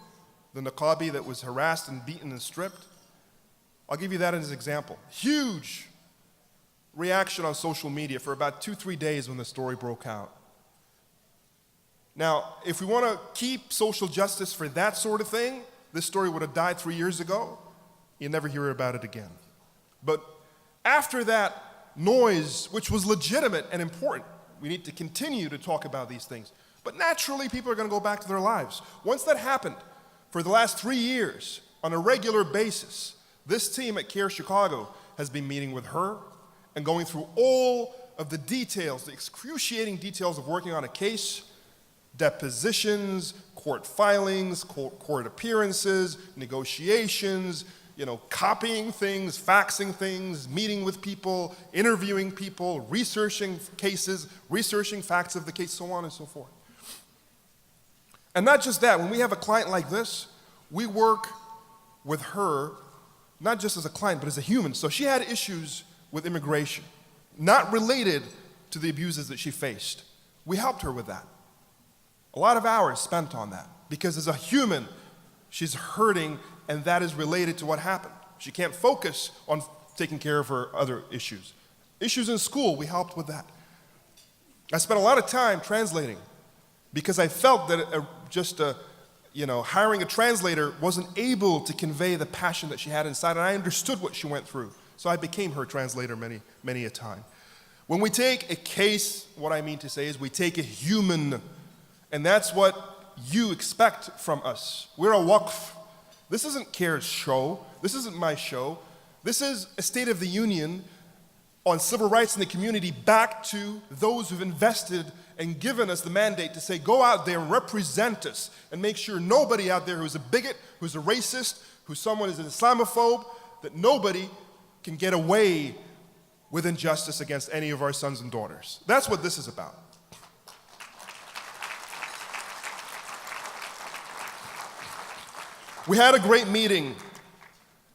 the niqabi that was harassed and beaten and stripped, I'll give you that as an example. Huge reaction on social media for about 2-3 days when the story broke out. Now, if we want to keep social justice for that sort of thing, this story would have died 3 years ago. You'd never hear about it again. But after that noise, which was legitimate and important, we need to continue to talk about these things. But naturally, people are going to go back to their lives. Once that happened, for the last 3 years, on a regular basis, this team at CAIR-Chicago has been meeting with her and going through all of the details, the excruciating details of working on a case, depositions, court filings, court appearances, negotiations, copying things, faxing things, meeting with people, interviewing people, researching cases, researching facts of the case, so on and so forth. And not just that, when we have a client like this, we work with her not just as a client, but as a human. So she had issues with immigration, not related to the abuses that she faced. We helped her with that. A lot of hours spent on that, because as a human, she's hurting, and that is related to what happened. She can't focus on taking care of her other issues. Issues in school, we helped with that. I spent a lot of time translating, because I felt that hiring a translator wasn't able to convey the passion that she had inside, and I understood what she went through. So I became her translator many a time. When we take a case, what I mean to say is we take a human, and that's what you expect from us. We're a waqf. This isn't CAIR's show. This isn't my show. This is a State of the Union on civil rights in the community back to those who've invested and given us the mandate to say, go out there and represent us and make sure nobody out there who's a bigot, who's a racist, who's someone who's an Islamophobe, that nobody can get away with injustice against any of our sons and daughters. That's what this is about. We had a great meeting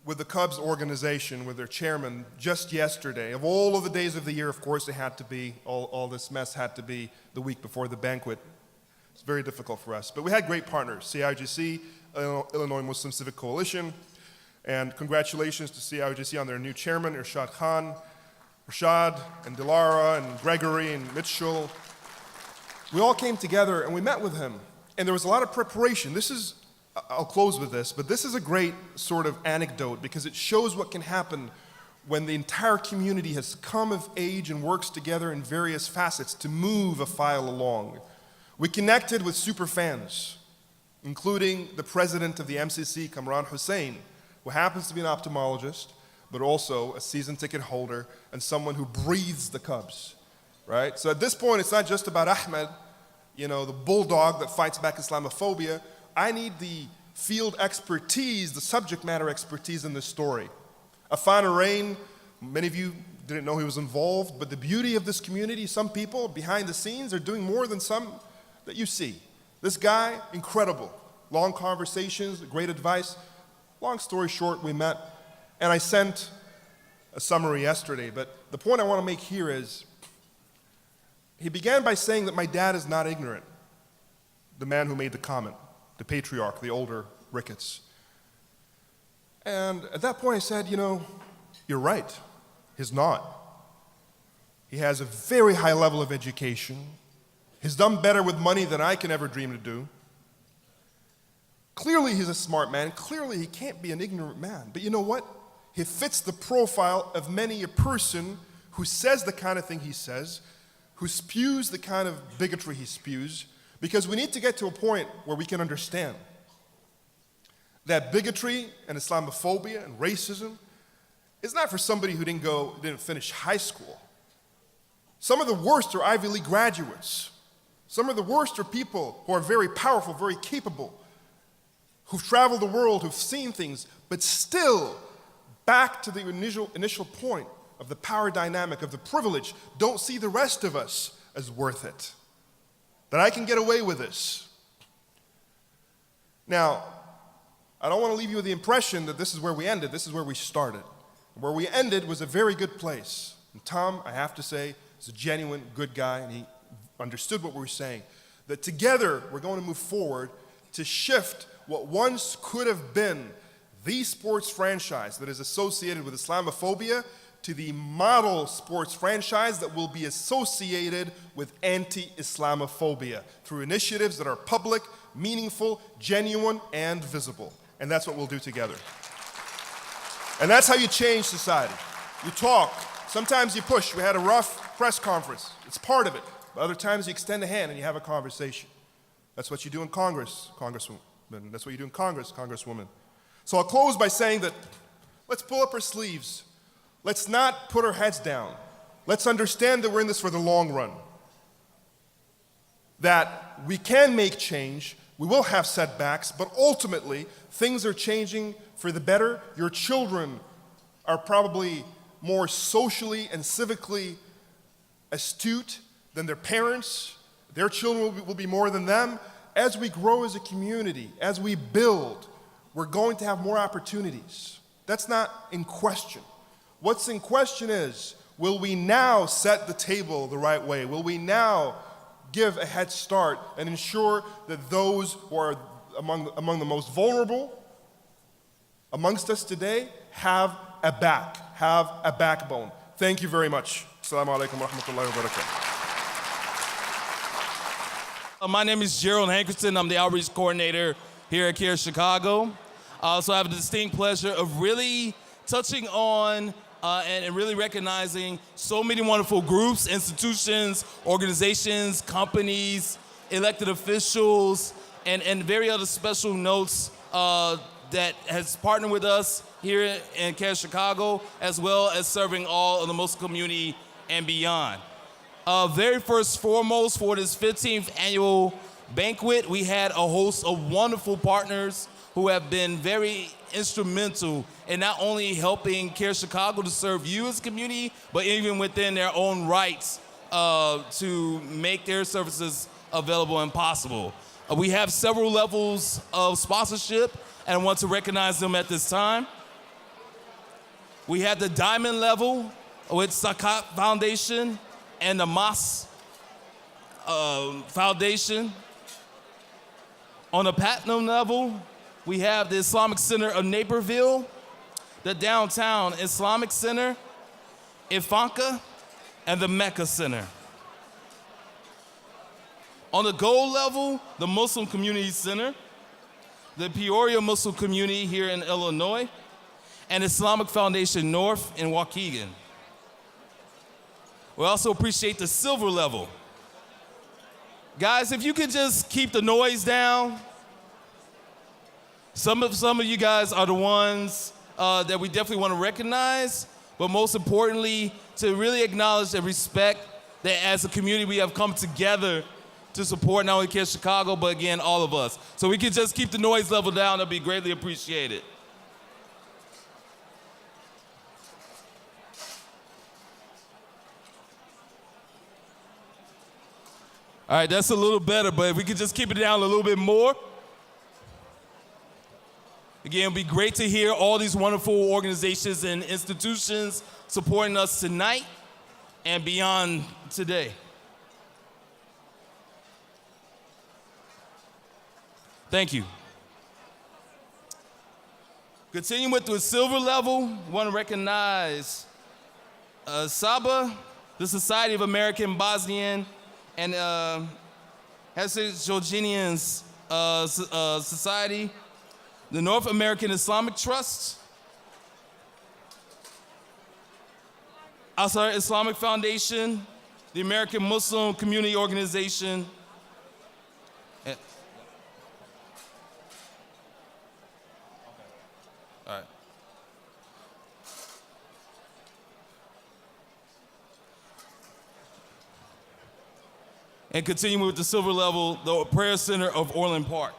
with the Cubs organization, with their chairman, just yesterday. Of all of the days of the year, of course, it had to be, all this mess had to be the week before the banquet. It's very difficult for us. But we had great partners, CAIR-GC, Illinois Muslim Civic Coalition, and congratulations to CAIR-GC on their new chairman, Irshad Khan, Rashad and Dilara and Gregory and Mitchell. We all came together and we met with him, and there was a lot of preparation. I'll close with this, but this is a great sort of anecdote because it shows what can happen when the entire community has come of age and works together in various facets to move a file along. We connected with super fans, including the president of the MCC, Kamran Hussein, who happens to be an ophthalmologist, but also a season ticket holder and someone who breathes the Cubs, right? So at this point, it's not just about Ahmed, the bulldog that fights back Islamophobia. I need the field expertise, the subject matter expertise in this story. Afan Arain, many of you didn't know he was involved, but the beauty of this community, some people behind the scenes are doing more than some that you see. This guy, incredible. Long conversations, great advice. Long story short, we met, and I sent a summary yesterday, but the point I want to make here is, he began by saying that my dad is not ignorant, the man who made the comment, the patriarch, the older Ricketts. And at that point I said, you're right, he's not. He has a very high level of education. He's done better with money than I can ever dream to do. Clearly he's a smart man. Clearly he can't be an ignorant man. But you know what? He fits the profile of many a person who says the kind of thing he says, who spews the kind of bigotry he spews, because we need to get to a point where we can understand that bigotry and Islamophobia and racism is not for somebody who didn't finish high school. Some of the worst are Ivy League graduates. Some of the worst are people who are very powerful, very capable, who've traveled the world, who've seen things, but still, back to the initial point of the power dynamic, of the privilege, don't see the rest of us as worth it. That I can get away with this. Now, I don't want to leave you with the impression that this is where we ended, this is where we started. Where we ended was a very good place. And Tom, I have to say, is a genuine good guy, and he understood what we were saying. That together, we're going to move forward to shift what once could have been the sports franchise that is associated with Islamophobia to the model sports franchise that will be associated with anti-Islamophobia through initiatives that are public, meaningful, genuine, and visible. And that's what we'll do together. And that's how you change society. You talk. Sometimes you push. We had a rough press conference. It's part of it. But other times you extend a hand and you have a conversation. That's what you do in Congress, Congresswoman. That's what you do in Congress, Congresswoman. So I'll close by saying that let's pull up our sleeves. Let's not put our heads down. Let's understand that we're in this for the long run. That we can make change. We will have setbacks, but ultimately, things are changing for the better. Your children are probably more socially and civically astute than their parents. Their children will be more than them. As we grow as a community, as we build, we're going to have more opportunities. That's not in question. What's in question is, will we now set the table the right way? Will we now give a head start and ensure that those who are among the most vulnerable amongst us today have a backbone? Thank you very much. Assalamu alaikum wa rahmatullahi wa barakatuh. My name is Gerald Hankerson. I'm the outreach coordinator here at CAIR-Chicago. I also have the distinct pleasure of really touching on and really recognizing so many wonderful groups, institutions, organizations, companies, elected officials, and very other special notes that has partnered with us here in CAIR-Chicago, as well as serving all of the Muslim community and beyond. Very first foremost, for this 15th annual banquet, we had a host of wonderful partners who have been very instrumental in not only helping CAIR-Chicago to serve you as a community, but even within their own rights to make their services available and possible. We have several levels of sponsorship, and I want to recognize them at this time. We have the diamond level with Sakat Foundation and the Mas Foundation. On the platinum level, we have the Islamic Center of Naperville, the Downtown Islamic Center, Ifanka, and the Mecca Center. On the gold level, the Muslim Community Center, the Peoria Muslim Community here in Illinois, and Islamic Foundation North in Waukegan. We also appreciate the silver level. Guys, if you could just keep the noise down. Some of you guys are the ones that we definitely want to recognize, but most importantly, to really acknowledge and respect that as a community we have come together to support not only CAIR-Chicago, but again, all of us. So we can just keep the noise level down, that'd be greatly appreciated. All right, that's a little better, but if we could just keep it down a little bit more. Again, it'd be great to hear all these wonderful organizations and institutions supporting us tonight and beyond today. Thank you. Continuing with the silver level, we want to recognize SABA, the Society of American Bosnian and Herzegovinians Society, the North American Islamic Trust, Asar Islamic Foundation, the American Muslim Community Organization, all right. And continuing with the silver level, the Prayer Center of Orland Park.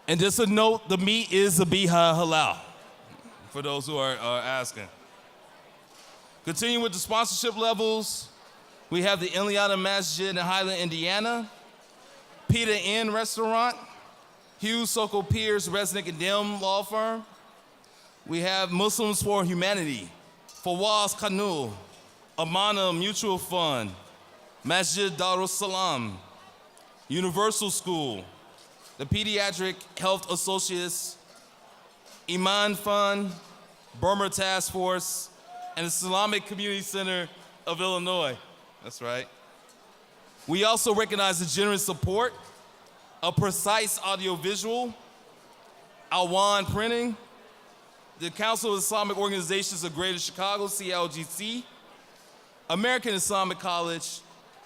And just a note, the meat is Zabiha halal, for those who are asking. Continuing with the sponsorship levels, we have the Iliana Masjid in Highland, Indiana, Peter Inn Restaurant, Hughes Sokol Pierce Resnick and Dim Law Firm. We have Muslims for Humanity, Fawaz Kanul, Amana Mutual Fund, Masjid Darus Salam, Universal School, the Pediatric Health Associates, Iman Fund, Burma Task Force, and the Islamic Community Center of Illinois. That's right. We also recognize the generous support of Precise Audiovisual, Alwan Printing, the Council of Islamic Organizations of Greater Chicago, CAIR-GC, American Islamic College,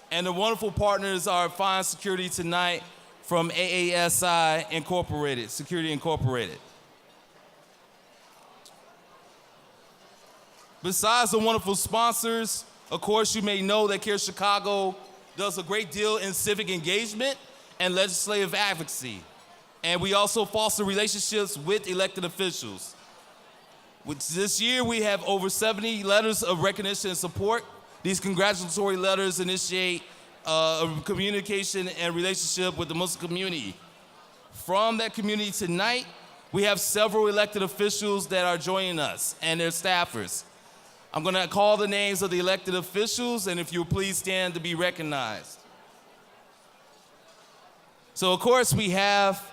and the wonderful partners are Fine Security tonight from AASI Incorporated, Security Incorporated. Besides the wonderful sponsors, of course, you may know that CAIR-Chicago does a great deal in civic engagement and legislative advocacy. And we also foster relationships with elected officials. This year, we have over 70 letters of recognition and support. These congratulatory letters initiate a communication and relationship with the Muslim community. From that community tonight, we have several elected officials that are joining us and their staffers. I'm gonna call the names of the elected officials, and if you'll please stand to be recognized. So of course we have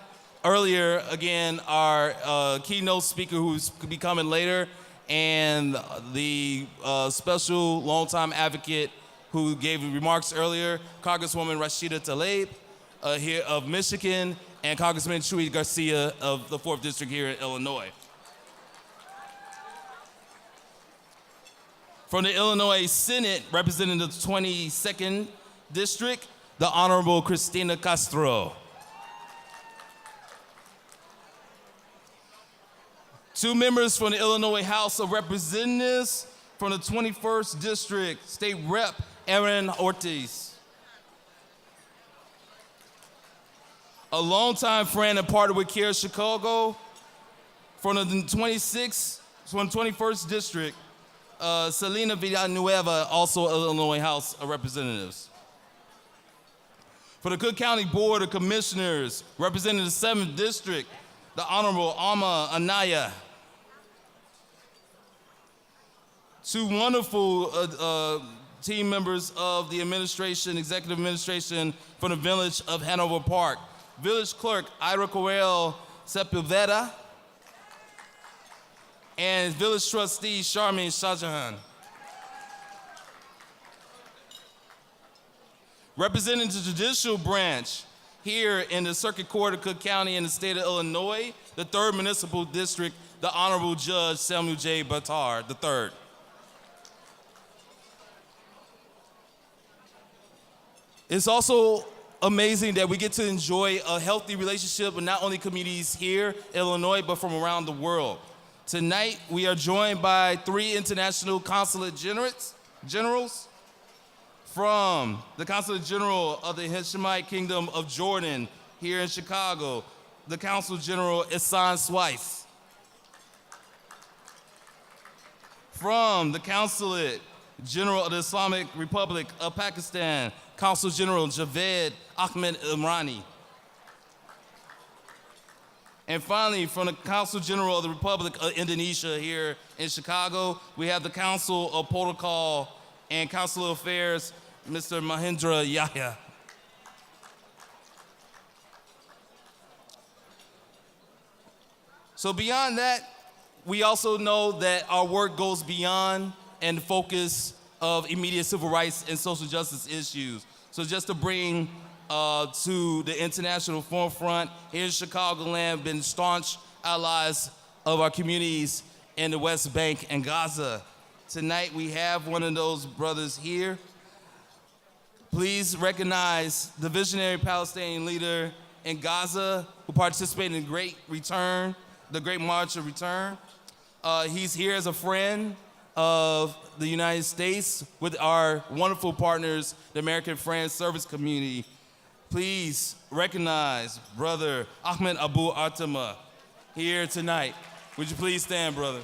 earlier, again, our keynote speaker who's be coming later, and the special longtime advocate who gave remarks earlier, Congresswoman Rashida Tlaib here of Michigan, and Congressman Chuy Garcia of the 4th District here in Illinois. From the Illinois Senate, representing the 22nd District, the Honorable Cristina Castro. Two members from the Illinois House of Representatives from the 21st District, State Rep Aaron Ortiz. A longtime friend and partner with CAIR-Chicago from the 21st District, Selena Villanueva, also Illinois House of Representatives. For the Cook County Board of Commissioners, representing the 7th District, the Honorable Alma Anaya. Two wonderful team members of the administration, executive administration from the Village of Hanover Park. Village Clerk Ira Correll Sepulveda and Village Trustee Charmaine Shahjahan. Representing the judicial branch here in the Circuit Court of Cook County in the state of Illinois, the 3rd Municipal District, the Honorable Judge Samuel J. Batard III. It's also amazing that we get to enjoy a healthy relationship with not only communities here in Illinois, but from around the world. Tonight, we are joined by 3 international consulate generals from the Consulate General of the Hashemite Kingdom of Jordan here in Chicago, the Consul General Ihsan Swice. From the Consulate General of the Islamic Republic of Pakistan, Consul General Javed Ahmed Imrani. And finally, from the Consul General of the Republic of Indonesia here in Chicago, we have the Council of Protocol and Consular Affairs, Mr. Mahendra Yahya. So beyond that, we also know that our work goes beyond and the focus of immediate civil rights and social justice issues. So just to bring to the international forefront, here in Chicagoland, been staunch allies of our communities in the West Bank and Gaza. Tonight we have one of those brothers here. Please recognize the visionary Palestinian leader in Gaza who participated in the Great March of Return. He's here as a friend of the United States with our wonderful partners, the American Friends Service Community. Please recognize Brother Ahmed Abu Artema here tonight. Would you please stand, brother?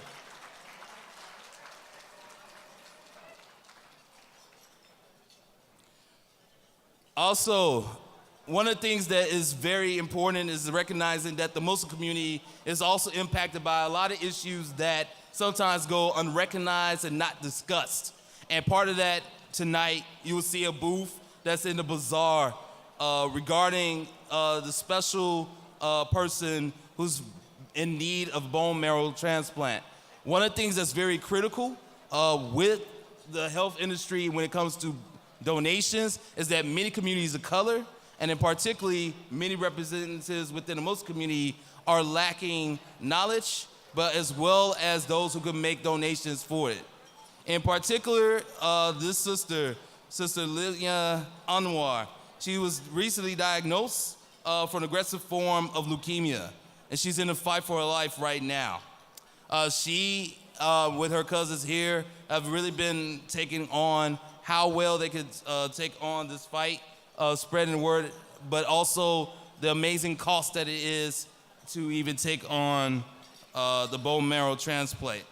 Also, one of the things that is very important is recognizing that the Muslim community is also impacted by a lot of issues that sometimes go unrecognized and not discussed. And part of that tonight, you will see a booth that's in the bazaar regarding the special person who's in need of bone marrow transplant. One of the things that's very critical with the health industry when it comes to donations is that many communities of color, and in particularly many representatives within the Muslim community, are lacking knowledge, but as well as those who can make donations for it. In particular, this sister Lilia Anwar, she was recently diagnosed for an aggressive form of leukemia, and she's in a fight for her life right now. She, with her cousins here, have really been taking on how well they could take on this fight, spreading the word, but also the amazing cost that it is to even take on the bone marrow transplant.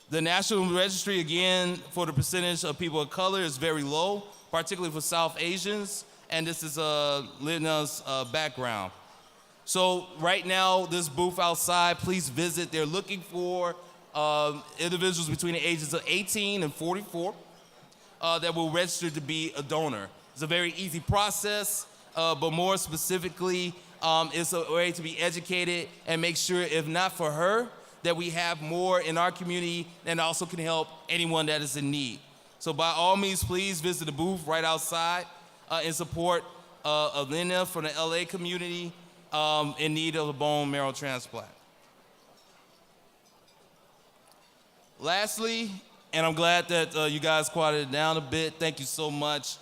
The National Registry, again, for the percentage of people of color is very low, particularly for South Asians, and this is Lina's background. So right now, this booth outside, please visit. They're looking for individuals between the ages of 18 and 44 that will register to be a donor. It's a very easy process, but more specifically, it's a way to be educated and make sure, if not for her, that we have more in our community and also can help anyone that is in need. So by all means, please visit the booth right outside in support of Lina from the LA community in need of a bone marrow transplant. Lastly, And I'm glad that you guys quieted it down a bit. Thank you so much.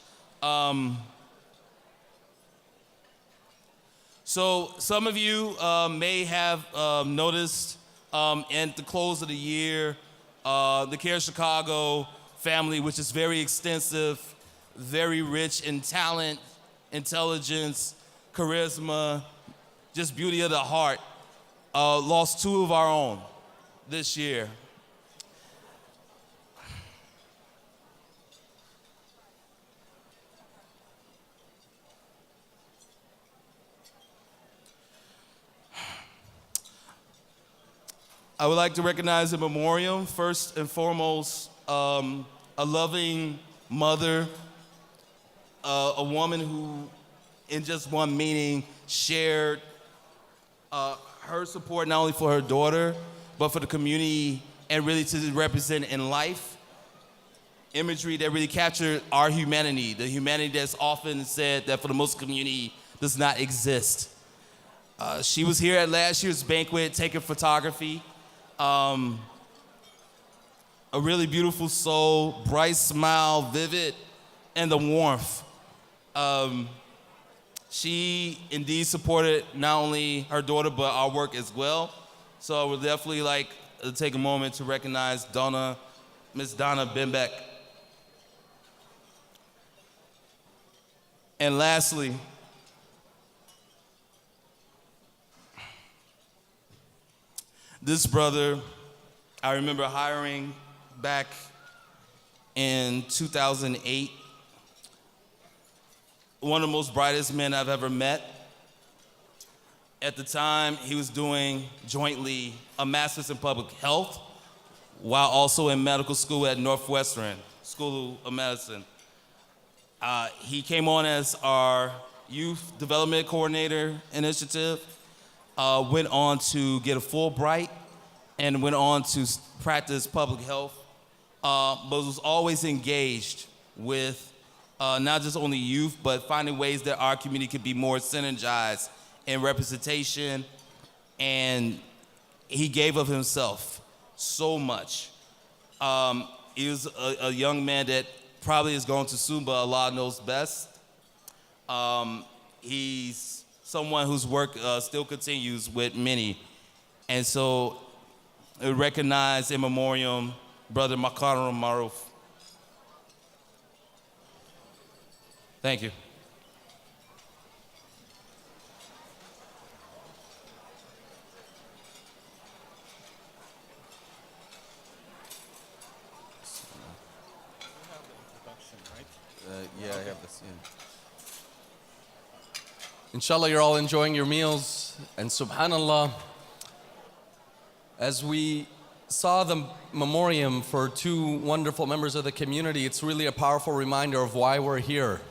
So some of you may have noticed at the close of the year, the CAIR-Chicago family, which is very extensive, very rich in talent, intelligence, charisma, just beauty of the heart, lost 2 of our own this year. I would like to recognize in memoriam, first and foremost, a loving mother, a woman who, in just one meeting, shared her support not only for her daughter, but for the community, and really to represent in life imagery that really captured our humanity, the humanity that's often said that for the Muslim community does not exist. She was here at last year's banquet taking photography. A really beautiful soul, bright smile, vivid, and the warmth. She indeed supported not only her daughter, but our work as well. So I would definitely like to take a moment to recognize Miss Donna Benbeck. And lastly, this brother, I remember hiring back in 2008. One of the most brightest men I've ever met. At the time, he was doing jointly a master's in public health while also in medical school at Northwestern School of Medicine. He came on as our youth development coordinator initiative, went on to get a Fulbright, and went on to practice public health, but was always engaged with not just only youth, but finding ways that our community could be more synergized in representation, and he gave of himself so much. He was a young man that probably is going to soon, but Allah knows best. He's someone whose work still continues with many. And so I recognize in memoriam Brother Makaram Maruf. Thank you. Yeah, I have this. Yeah. Inshallah, you're all enjoying your meals, and subhanallah, as we saw the memoriam for 2 wonderful members of the community, it's really a powerful reminder of why we're here.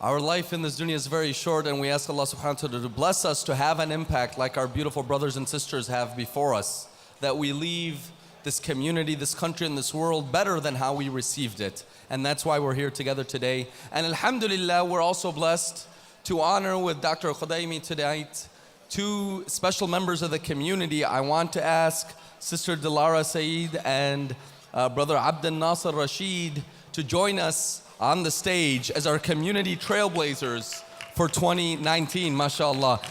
Our life in this dunya is very short, and we ask Allah subhanahu wa ta'ala to bless us to have an impact like our beautiful brothers and sisters have before us, that we leave this community, this country, and this world better than how we received it. And that's why we're here together today. And alhamdulillah, we're also blessed to honor with Dr. Khudaimi tonight 2 special members of the community. I want to ask Sister Dilara Saeed and Brother Abdel Nasser Rashid to join us on the stage as our community trailblazers for 2019, mashallah.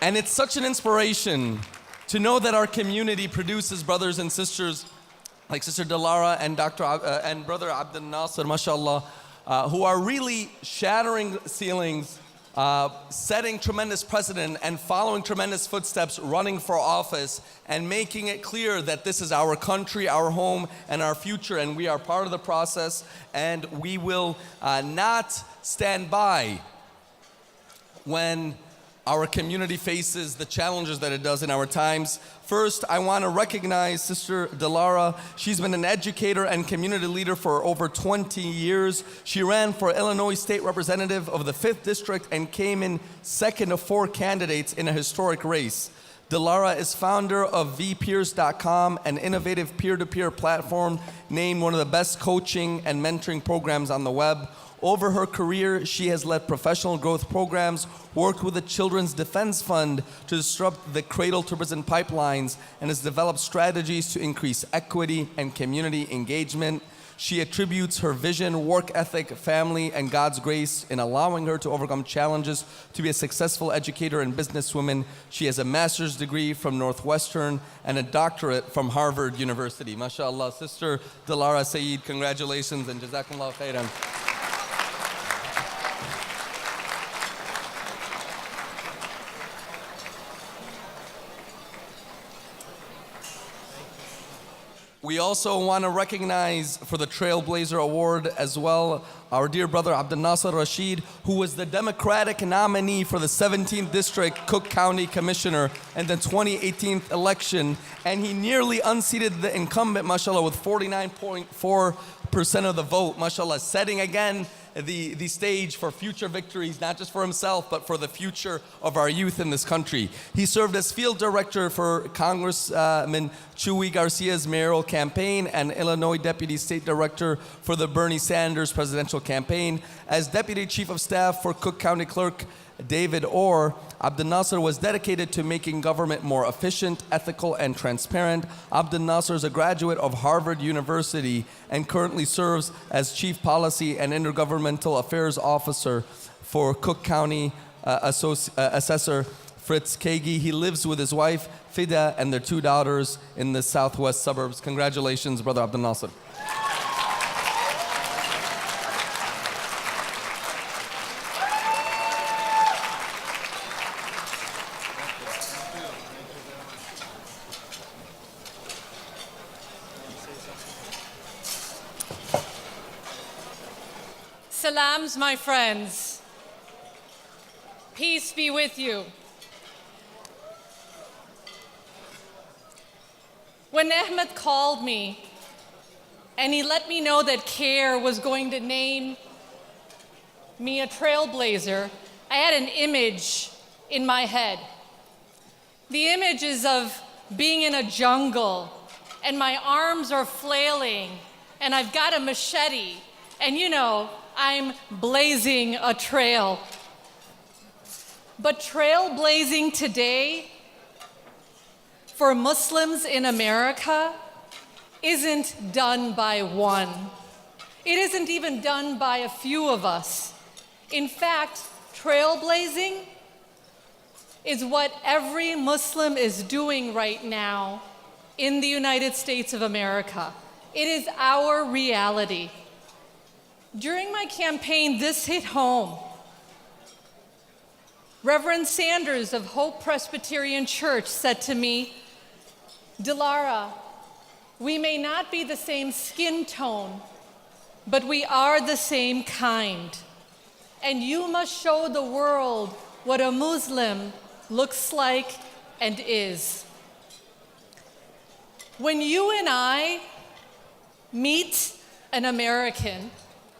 And it's such an inspiration to know that our community produces brothers and sisters like Sister Dilara and and Brother Abdel Nasser, mashallah, who are really shattering ceilings, setting tremendous precedent and following tremendous footsteps, running for office and making it clear that this is our country, our home, and our future, and we are part of the process, and we will not stand by when our community faces the challenges that it does in our times. First, I want to recognize Sister Dilara. She's been an educator and community leader for over 20 years. She ran for Illinois State Representative of the 5th District and came in second of 4 candidates in a historic race. Dilara is founder of vpeers.com, an innovative peer-to-peer platform named one of the best coaching and mentoring programs on the web. Over her career, she has led professional growth programs, worked with the Children's Defense Fund to disrupt the cradle-to-prison pipelines, and has developed strategies to increase equity and community engagement. She attributes her vision, work ethic, family, and God's grace in allowing her to overcome challenges to be a successful educator and businesswoman. She has a master's degree from Northwestern and a doctorate from Harvard University. MashaAllah, Sister Dilara Saeed, congratulations and Jazakumullah khairan. We also want to recognize for the Trailblazer Award as well our dear brother Abdel Nasser Rashid, who was the Democratic nominee for the 17th District Cook County Commissioner in the 2018 election, and he nearly unseated the incumbent, mashallah, with 49.4% of the vote, mashallah, setting again the stage for future victories, not just for himself, but for the future of our youth in this country. He served as field director for Congressman Chuy Garcia's mayoral campaign and Illinois deputy state director for the Bernie Sanders presidential campaign. As deputy chief of staff for Cook County Clerk David Orr, Abdel Nasser was dedicated to making government more efficient, ethical, and transparent. Abdel Nasser is a graduate of Harvard University and currently serves as Chief Policy and Intergovernmental Affairs Officer for Cook County Assessor Fritz Kagi. He lives with his wife, Fida, and their 2 daughters in the southwest suburbs. Congratulations, Brother Abdel Nasser. Salams, my friends. Peace be with you. When Ahmed called me and he let me know that CAIR was going to name me a trailblazer, I had an image in my head. The image is of being in a jungle and my arms are flailing and I've got a machete and you know, I'm blazing a trail. But trailblazing today for Muslims in America isn't done by one. It isn't even done by a few of us. In fact, trailblazing is what every Muslim is doing right now in the United States of America. It is our reality. During my campaign, this hit home. Reverend Sanders of Hope Presbyterian Church said to me, Dilara, we may not be the same skin tone, but we are the same kind. And you must show the world what a Muslim looks like and is. When you and I meet an American,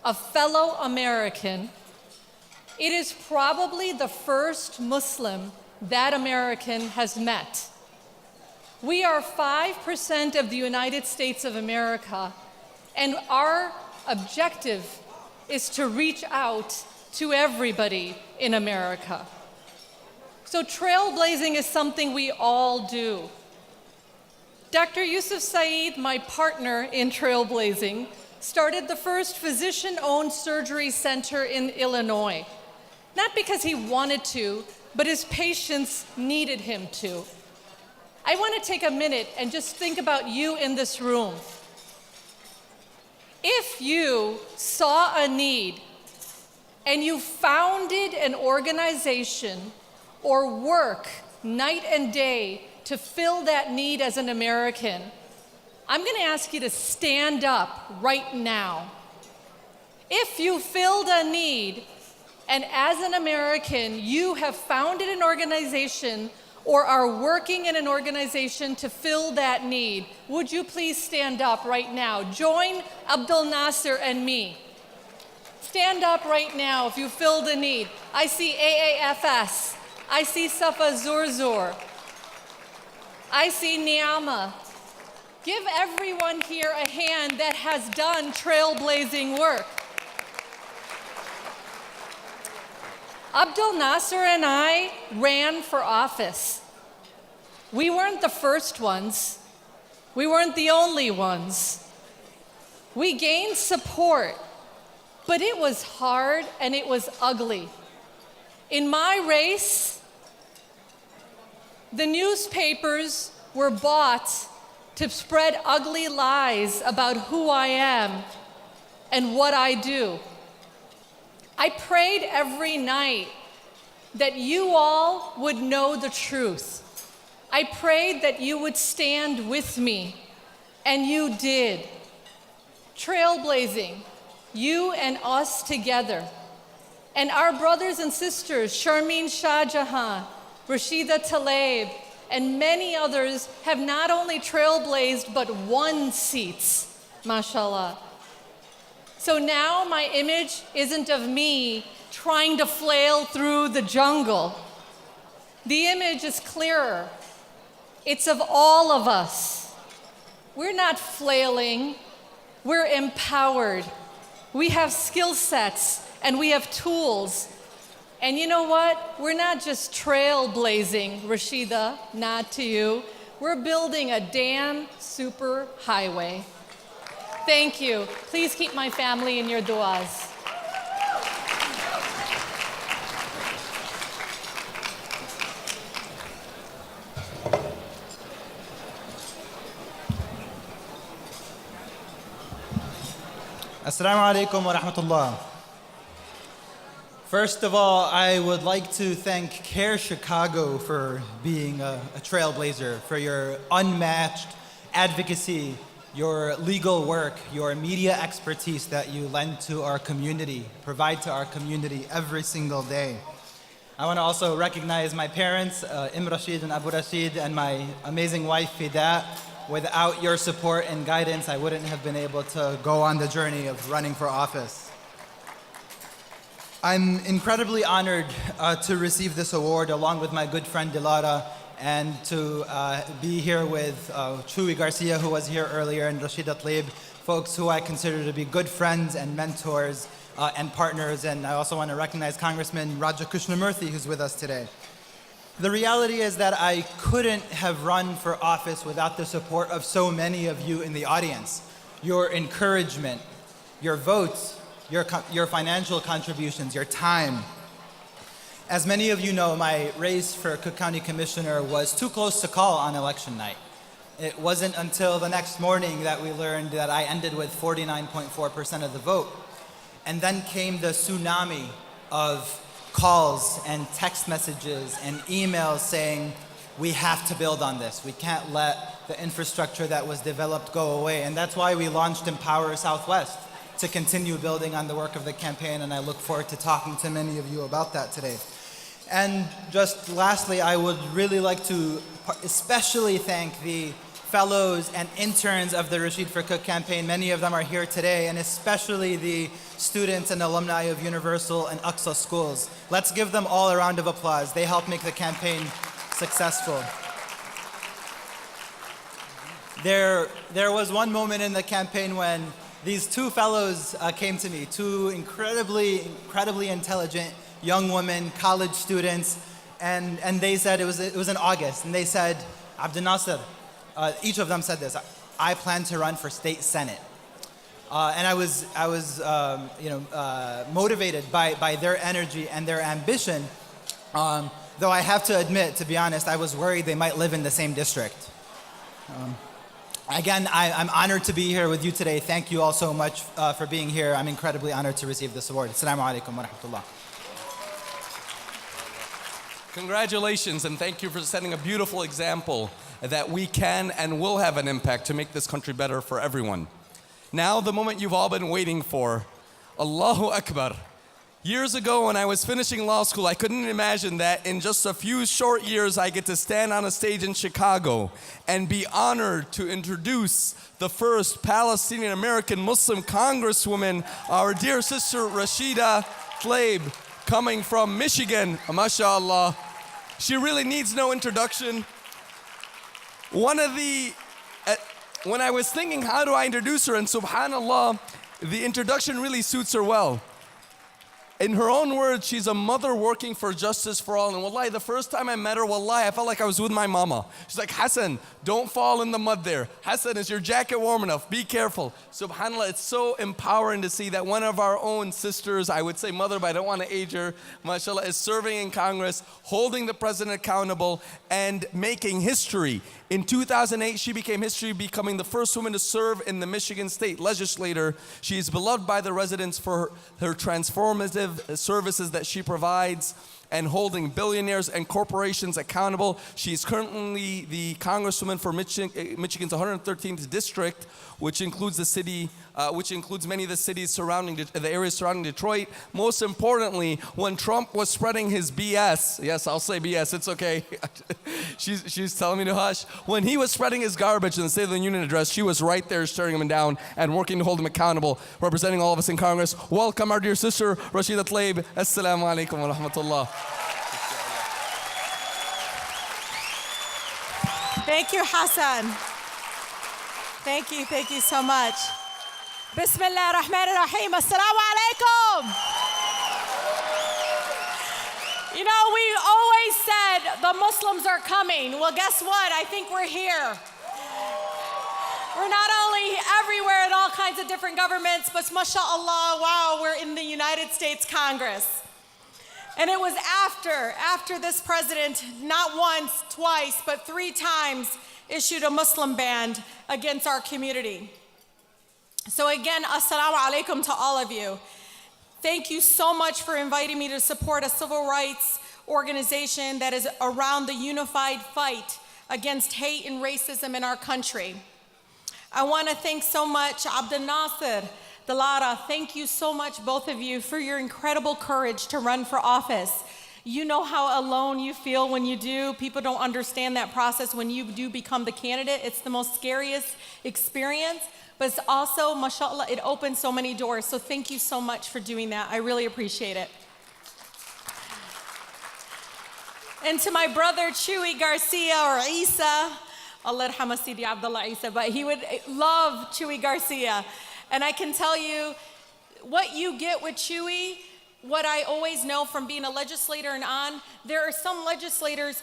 a fellow American, it is probably the first Muslim that American has met. We are 5% of the United States of America, and our objective is to reach out to everybody in America. So trailblazing is something we all do. Dr. Yusuf Saeed, my partner in trailblazing, started the first physician-owned surgery center in Illinois. Not because he wanted to, but his patients needed him to. I want to take a minute and just think about you in this room. If you saw a need and you founded an organization or work night and day to fill that need as an American, I'm going to ask you to stand up right now. If you filled a need, and as an American, you have founded an organization or are working in an organization to fill that need, would you please stand up right now? Join Abdel Nasser and me. Stand up right now if you filled a need. I see AAFS. I see Safa Zurzur. I see Niama. Give everyone here a hand that has done trailblazing work. Abdel Nasser and I ran for office. We weren't the first ones. We weren't the only ones. We gained support, but it was hard and it was ugly. In my race, the newspapers were bought to spread ugly lies about who I am and what I do. I prayed every night that you all would know the truth. I prayed that you would stand with me, and you did. Trailblazing, you and us together. And our brothers and sisters, Sharmeen Shah Jahan, Rashida Tlaib, and many others have not only trailblazed but won seats, mashallah. So now my image isn't of me trying to flail through the jungle. The image is clearer. It's of all of us. We're not flailing, we're empowered. We have skill sets and we have tools. And you know what? We're not just trailblazing, Rashida, nod to you. We're building a damn super highway. Thank you. Please keep my family in your du'as. Assalamu alaikum wa rahmatullah. First of all, I would like to thank CAIR-Chicago for being a trailblazer, for your unmatched advocacy, your legal work, your media expertise that you lend to our community, provide to our community every single day. I want to also recognize my parents, Rashid and Abu Rashid, and my amazing wife, Fida. Without your support and guidance, I wouldn't have been able to go on the journey of running for office. I'm incredibly honored to receive this award along with my good friend Dilara, and to be here with Chuy Garcia, who was here earlier, and Rashida Tlaib, folks who I consider to be good friends and mentors and partners. And I also want to recognize Congressman Raja Krishnamurthy, who's with us today. The reality is that I couldn't have run for office without the support of so many of you in the audience. Your encouragement, your votes, your financial contributions, your time. As many of you know, my race for Cook County Commissioner was too close to call on election night. It wasn't until the next morning that we learned that I ended with 49.4% of the vote. And then came the tsunami of calls and text messages and emails saying, we have to build on this. We can't let the infrastructure that was developed go away. And that's why we launched Empower Southwest, to continue building on the work of the campaign. And I look forward to talking to many of you about that today. And just lastly, I would really like to especially thank the fellows and interns of the Rashid for Cook campaign. Many of them are here today, and especially the students and alumni of Universal and Aqsa schools. Let's give them all a round of applause. They helped make the campaign successful. There was one moment in the campaign when these two fellows came to me, two incredibly intelligent young women, college students, and they said, it was in August, and they said, Abdel Nasser, each of them said this, I plan to run for state senate. And I was motivated by their energy and their ambition, though I have to admit, to be honest, I was worried they might live in the same district. Again, I'm honored to be here with you today. Thank you all so much for being here. I'm incredibly honored to receive this award. Assalamu alaikum wa rahmatullah. Congratulations, and thank you for setting a beautiful example that we can and will have an impact to make this country better for everyone. Now, the moment you've all been waiting for. Allahu Akbar. Years ago, when I was finishing law school, I couldn't imagine that in just a few short years, I get to stand on a stage in Chicago and be honored to introduce the first Palestinian American Muslim Congresswoman, our dear sister Rashida Tlaib, coming from Michigan, mashallah. She really needs no introduction. When I was thinking, how do I introduce her? And subhanallah, the introduction really suits her well. In her own words, she's a mother working for justice for all. And wallahi, the first time I met her, wallahi, I felt like I was with my mama. She's like, Hassan, don't fall in the mud there. Hassan, is your jacket warm enough? Be careful. SubhanAllah, it's so empowering to see that one of our own sisters, I would say mother, but I don't want to age her, mashallah, is serving in Congress, holding the president accountable, and making history. In 2008, she became history, becoming the first woman to serve in the Michigan State Legislature. She is beloved by the residents for her transformative services that she provides and holding billionaires and corporations accountable. She's currently the Congresswoman for Michigan's 113th district, which includes the city, which includes many of the cities surrounding the areas surrounding Detroit. Most importantly, when Trump was spreading his BS, yes, I'll say BS, it's okay. she's telling me to hush. When he was spreading his garbage in the State of the Union address, she was right there staring him down and working to hold him accountable, representing all of us in Congress. Welcome our dear sister, Rashida Tlaib. Assalamu alaikum wa rahmatullah. Thank you, Hassan. Thank you so much. Bismillah ar-Rahman ar-Rahim. Assalamu alaikum. You know, we always said the Muslims are coming. Well, guess what? I think we're here. We're not only everywhere in all kinds of different governments, but mashallah, wow, we're in the United States Congress. And it was after this president, not once, twice, but 3 times, issued a Muslim ban against our community. So again, assalamu alaikum to all of you. Thank you so much for inviting me to support a civil rights organization that is around the unified fight against hate and racism in our country. I want to thank so much Abdel Nasser, Dalara, thank you so much, both of you, for your incredible courage to run for office. You know how alone you feel when you do. People don't understand that process when you do become the candidate. It's the most scariest experience, but it's also, mashallah, it opens so many doors. So thank you so much for doing that. I really appreciate it. And to my brother, Chuy Garcia, or Isa, Allah yarham Sidi Abdullah Isa, but he would love Chuy Garcia. And I can tell you, what you get with Chuy, what I always know from being a legislator and on, there are some legislators,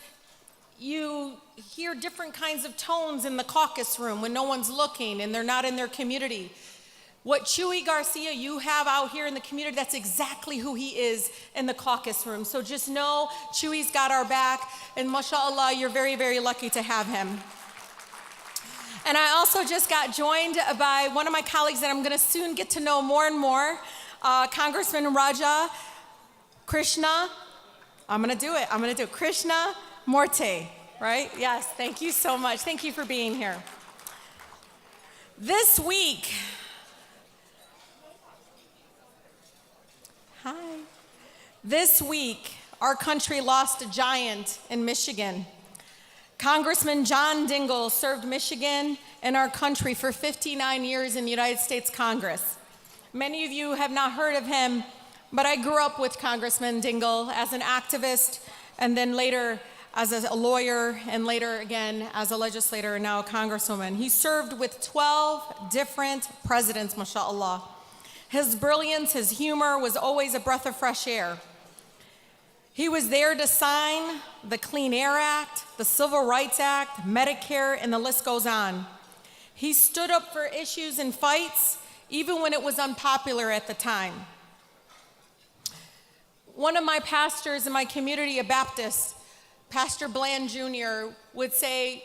you hear different kinds of tones in the caucus room when no one's looking and they're not in their community. What Chuy Garcia you have out here in the community, that's exactly who he is in the caucus room. So just know Chuy's got our back, and mashallah, you're very, very lucky to have him. And I also just got joined by one of my colleagues that I'm going to soon get to know more and more, Congressman Raja Krishna. I'm going to do it. Krishna Morte, right? Yes, thank you so much. Thank you for being here. This week, our country lost a giant in Michigan. Congressman John Dingell served Michigan and our country for 59 years in the United States Congress. Many of you have not heard of him, but I grew up with Congressman Dingell as an activist, and then later as a lawyer, and later again as a legislator, and now a congresswoman. He served with 12 different presidents, mashallah. His brilliance, his humor was always a breath of fresh air. He was there to sign the Clean Air Act, the Civil Rights Act, Medicare, and the list goes on. He stood up for issues and fights, even when it was unpopular at the time. One of my pastors in my community, a Baptist, Pastor Bland Jr., would say,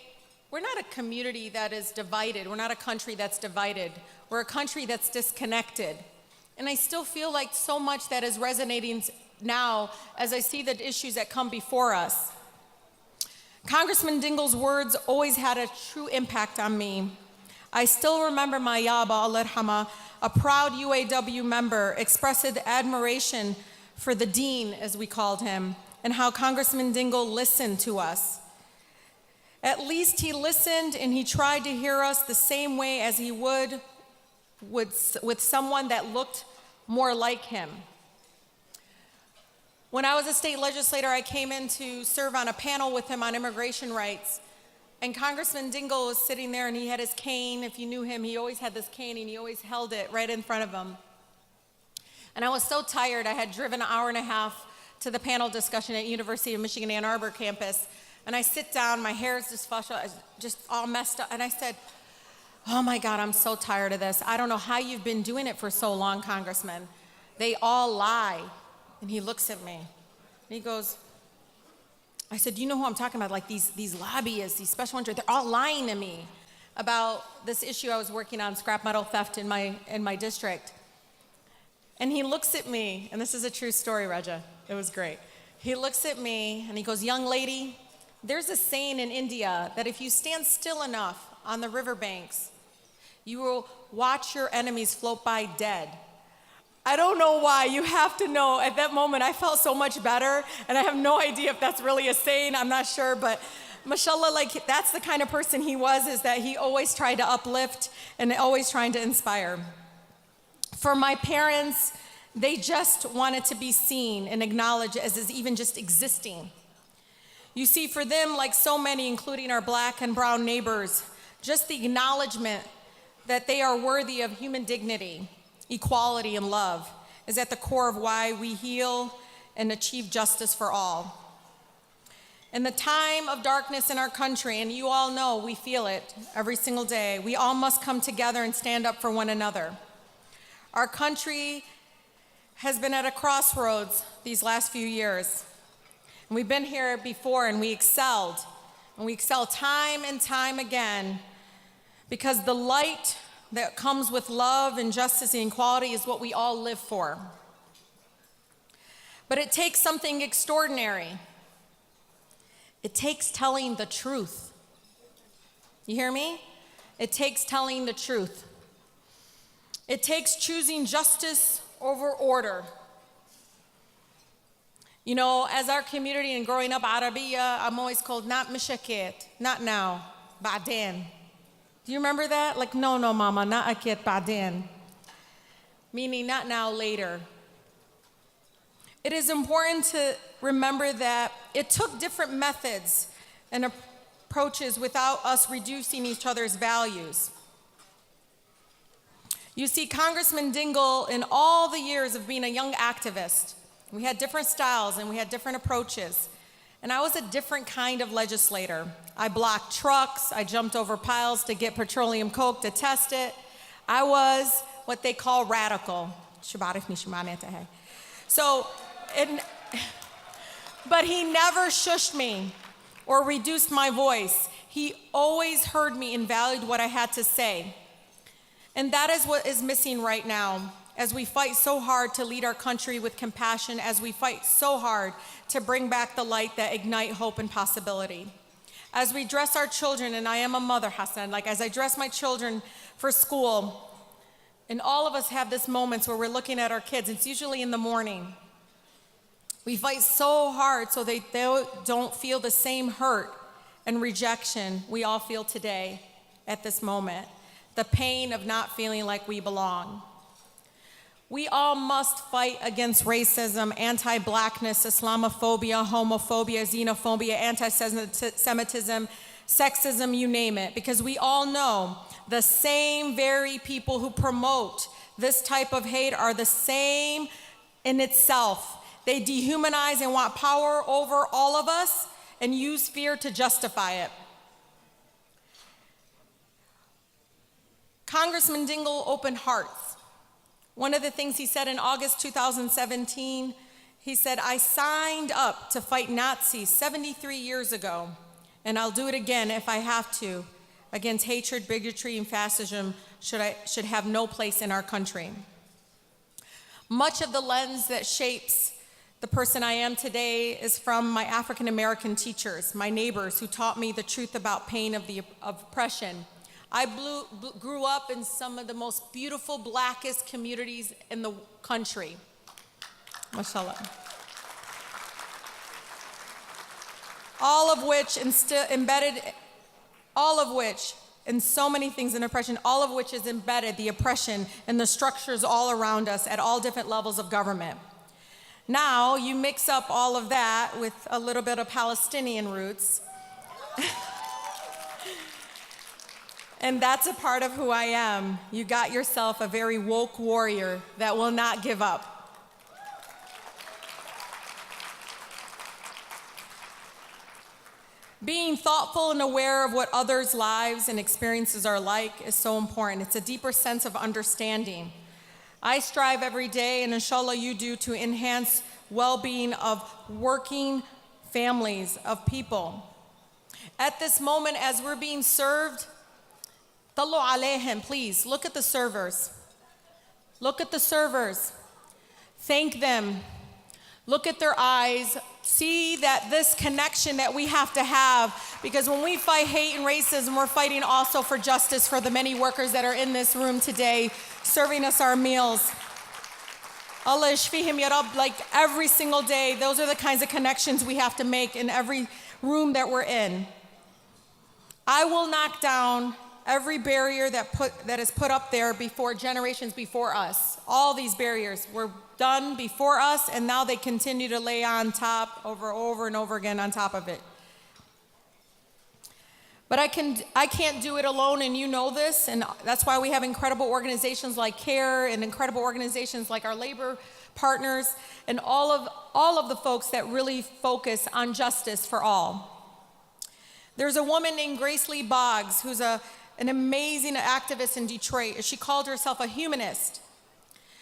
we're not a community that is divided. We're not a country that's divided. We're a country that's disconnected. And I still feel like so much that is resonating now as I see the issues that come before us. Congressman Dingell's words always had a true impact on me. I still remember my Yaba, Allah yarhama, a proud UAW member, expressed admiration for the dean, as we called him, and how Congressman Dingell listened to us. At least he listened and he tried to hear us the same way as he would with someone that looked more like him. When I was a state legislator, I came in to serve on a panel with him on immigration rights. And Congressman Dingell was sitting there and he had his cane. If you knew him, he always had this cane and he always held it right in front of him. And I was so tired, I had driven an hour and a half to the panel discussion at University of Michigan Ann Arbor campus. And I sit down, my hair is just all messed up. And I said, oh my God, I'm so tired of this. I don't know how you've been doing it for so long, Congressman. They all lie. And he looks at me and he goes, I said, you know who I'm talking about? Like these lobbyists, these special interests, they're all lying to me about this issue I was working on, scrap metal theft in my district. And he looks at me, and this is a true story, Regia. It was great. He looks at me and he goes, young lady, there's a saying in India that if you stand still enough on the riverbanks, you will watch your enemies float by dead. I don't know why. You have to know. At that moment, I felt so much better, and I have no idea if that's really a saying. I'm not sure, but mashallah, like that's the kind of person he was, is that he always tried to uplift and always trying to inspire. For my parents, they just wanted to be seen and acknowledged as is even just existing. You see, for them, like so many, including our black and brown neighbors, just the acknowledgement that they are worthy of human dignity, equality, and love is at the core of why we heal and achieve justice for all. In the time of darkness in our country, and you all know we feel it every single day, we all must come together and stand up for one another. Our country has been at a crossroads these last few years. And we've been here before and we excelled. And we excel time and time again because the light that comes with love and justice and equality is what we all live for. But it takes something extraordinary. It takes telling the truth. You hear me? It takes telling the truth. It takes choosing justice over order. You know, as our community and growing up Arabiya, I'm always called not mishakit, not now, ba'din. Do you remember that? Like, no, mama, not akit ba'din. Meaning not now, later. It is important to remember that it took different methods and approaches without us reducing each other's values. You see, Congressman Dingell, in all the years of being a young activist, we had different styles and we had different approaches. And I was a different kind of legislator. I blocked trucks, I jumped over piles to get petroleum coke to test it. I was what they call radical. So, but he never shushed me or reduced my voice. He always heard me and valued what I had to say. And that is what is missing right now as we fight so hard to lead our country with compassion, as we fight so hard to bring back the light that ignite hope and possibility. As we dress our children, and I am a mother, Hassan, like as I dress my children for school, and all of us have this moments where we're looking at our kids, it's usually in the morning. We fight so hard so they don't feel the same hurt and rejection we all feel today at this moment. The pain of not feeling like we belong. We all must fight against racism, anti-blackness, Islamophobia, homophobia, xenophobia, anti-Semitism, sexism, you name it, because we all know the same very people who promote this type of hate are the same in itself. They dehumanize and want power over all of us and use fear to justify it. Congressman Dingell opened hearts. One of the things he said in August 2017, he said, I signed up to fight Nazis 73 years ago, and I'll do it again if I have to, against hatred, bigotry, and fascism should have no place in our country. Much of the lens that shapes the person I am today is from my African American teachers, my neighbors who taught me the truth about pain of oppression. I grew up in some of the most beautiful, blackest communities in the country. Mashallah. All of which in so many things in oppression, all of which is embedded the oppression and the structures all around us at all different levels of government. Now, you mix up all of that with a little bit of Palestinian roots. And that's a part of who I am. You got yourself a very woke warrior that will not give up. Being thoughtful and aware of what others' lives and experiences are like is so important. It's a deeper sense of understanding. I strive every day, and inshallah you do, to enhance well-being of working families, of people. At this moment, as we're being served, Tallu alayhim, please, look at the servers. Look at the servers. Thank them. Look at their eyes. See that this connection that we have to have, because when we fight hate and racism, we're fighting also for justice for the many workers that are in this room today, serving us our meals. Allah ishfihim ya Rab, like every single day, those are the kinds of connections we have to make in every room that we're in. I will knock down every barrier that is put up there before generations before us. All these barriers were done before us, and now they continue to lay on top over and over again on top of it. But I can't do it alone, and you know this, and that's why we have incredible organizations like CAIR and incredible organizations like our labor partners and all of the folks that really focus on justice for all. There's a woman named Grace Lee Boggs who's an amazing activist in Detroit. She called herself a humanist.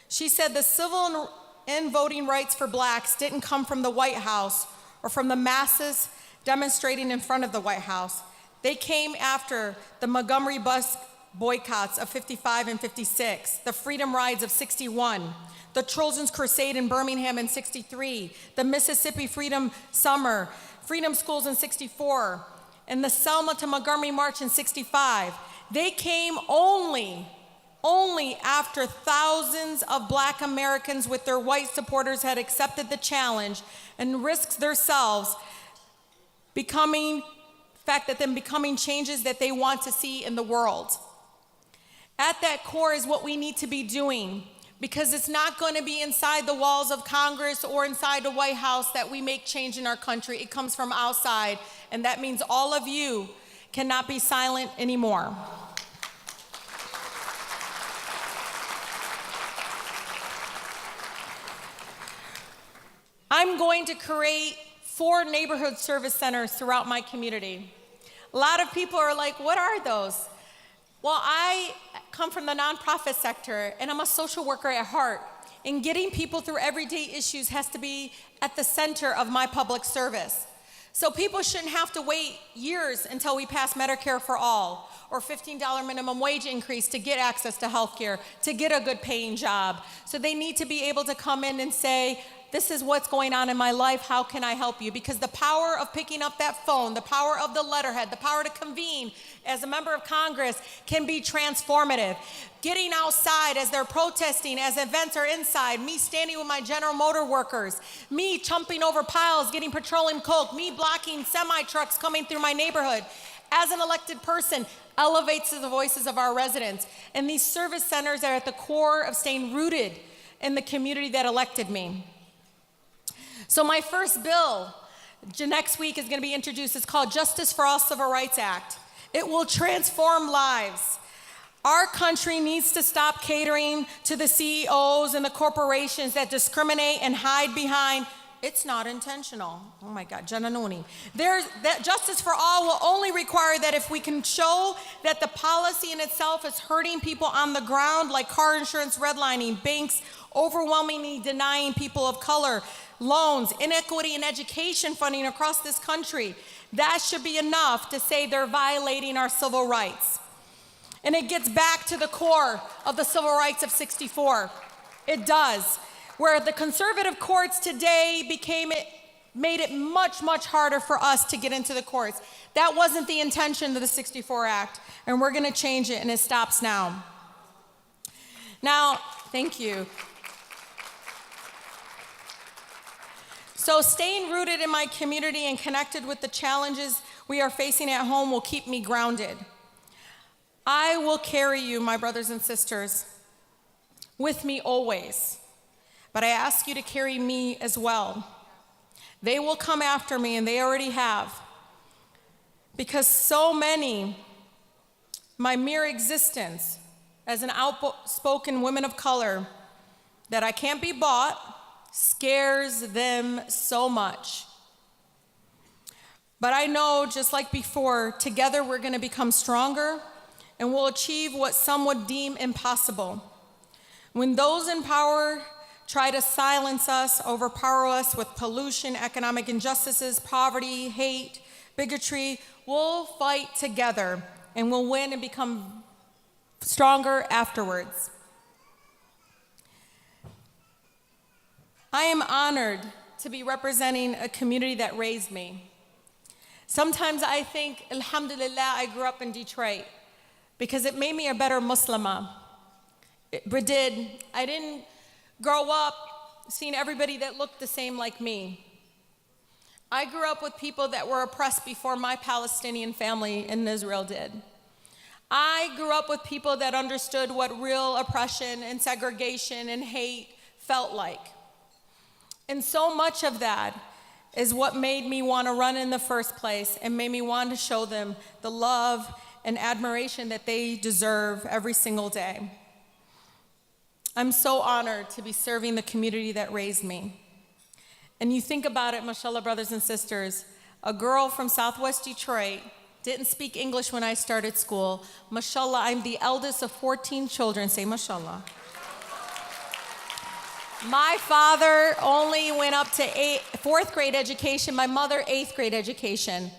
She said the civil and voting rights for blacks didn't come from the White House or from the masses demonstrating in front of the White House. They came after the Montgomery bus boycotts of 55 and 56, the Freedom Rides of 61, the Trojans Crusade in Birmingham in 63, the Mississippi Freedom Summer, Freedom Schools in 64, and the Selma to Montgomery March in 65. They came only after thousands of black Americans with their white supporters had accepted the challenge and risked themselves becoming changes that they want to see in the world. At that core is what we need to be doing, because it's not going to be inside the walls of Congress or inside the White House that we make change in our country. It comes from outside, and that means all of you cannot be silent anymore. I'm going to create 4 neighborhood service centers throughout my community. A lot of people are like, what are those? Well, I come from the nonprofit sector, and I'm a social worker at heart. And getting people through everyday issues has to be at the center of my public service. So people shouldn't have to wait years until we pass Medicare for all or $15 minimum wage increase to get access to health care, to get a good paying job. So they need to be able to come in and say, this is what's going on in my life, how can I help you? Because the power of picking up that phone, the power of the letterhead, the power to convene as a member of Congress can be transformative. Getting outside as they're protesting, as events are inside, me standing with my General Motor workers, me jumping over piles, getting petroleum coke, me blocking semi-trucks coming through my neighborhood. As an elected person, elevates the voices of our residents. And these service centers are at the core of staying rooted in the community that elected me. So my first bill next week is going to be introduced. It's called Justice for All Civil Rights Act. It will transform lives. Our country needs to stop catering to the CEOs and the corporations that discriminate and hide behind, it's not intentional. Oh my God, Jananuni. That justice for all will only require that if we can show that the policy in itself is hurting people on the ground, like car insurance redlining, banks overwhelmingly denying people of color loans, inequity in education funding across this country. That should be enough to say they're violating our civil rights. And it gets back to the core of the civil rights of 64. It does. Where the conservative courts today made it much, much harder for us to get into the courts. That wasn't the intention of the 64 Act, and we're gonna change it, and it stops now. Now, thank you. So staying rooted in my community and connected with the challenges we are facing at home will keep me grounded. I will carry you, my brothers and sisters, with me always. But I ask you to carry me as well. They will come after me, and they already have. Because so many, my mere existence as an outspoken woman of color, that I can't be bought, scares them so much. But I know, just like before, together we're going to become stronger and we'll achieve what some would deem impossible. When those in power try to silence us, overpower us with pollution, economic injustices, poverty, hate, bigotry, we'll fight together and we'll win and become stronger afterwards. I am honored to be representing a community that raised me. Sometimes I think, alhamdulillah, I grew up in Detroit because it made me a better Muslimah. It did. I didn't grow up seeing everybody that looked the same like me. I grew up with people that were oppressed before my Palestinian family in Israel did. I grew up with people that understood what real oppression and segregation and hate felt like. And so much of that is what made me want to run in the first place and made me want to show them the love and admiration that they deserve every single day. I'm so honored to be serving the community that raised me. And you think about it, mashallah, brothers and sisters, a girl from Southwest Detroit, didn't speak English when I started school. Mashallah, I'm the eldest of 14 children. Say mashallah. My father only went up to 4th grade education, my mother 8th grade education.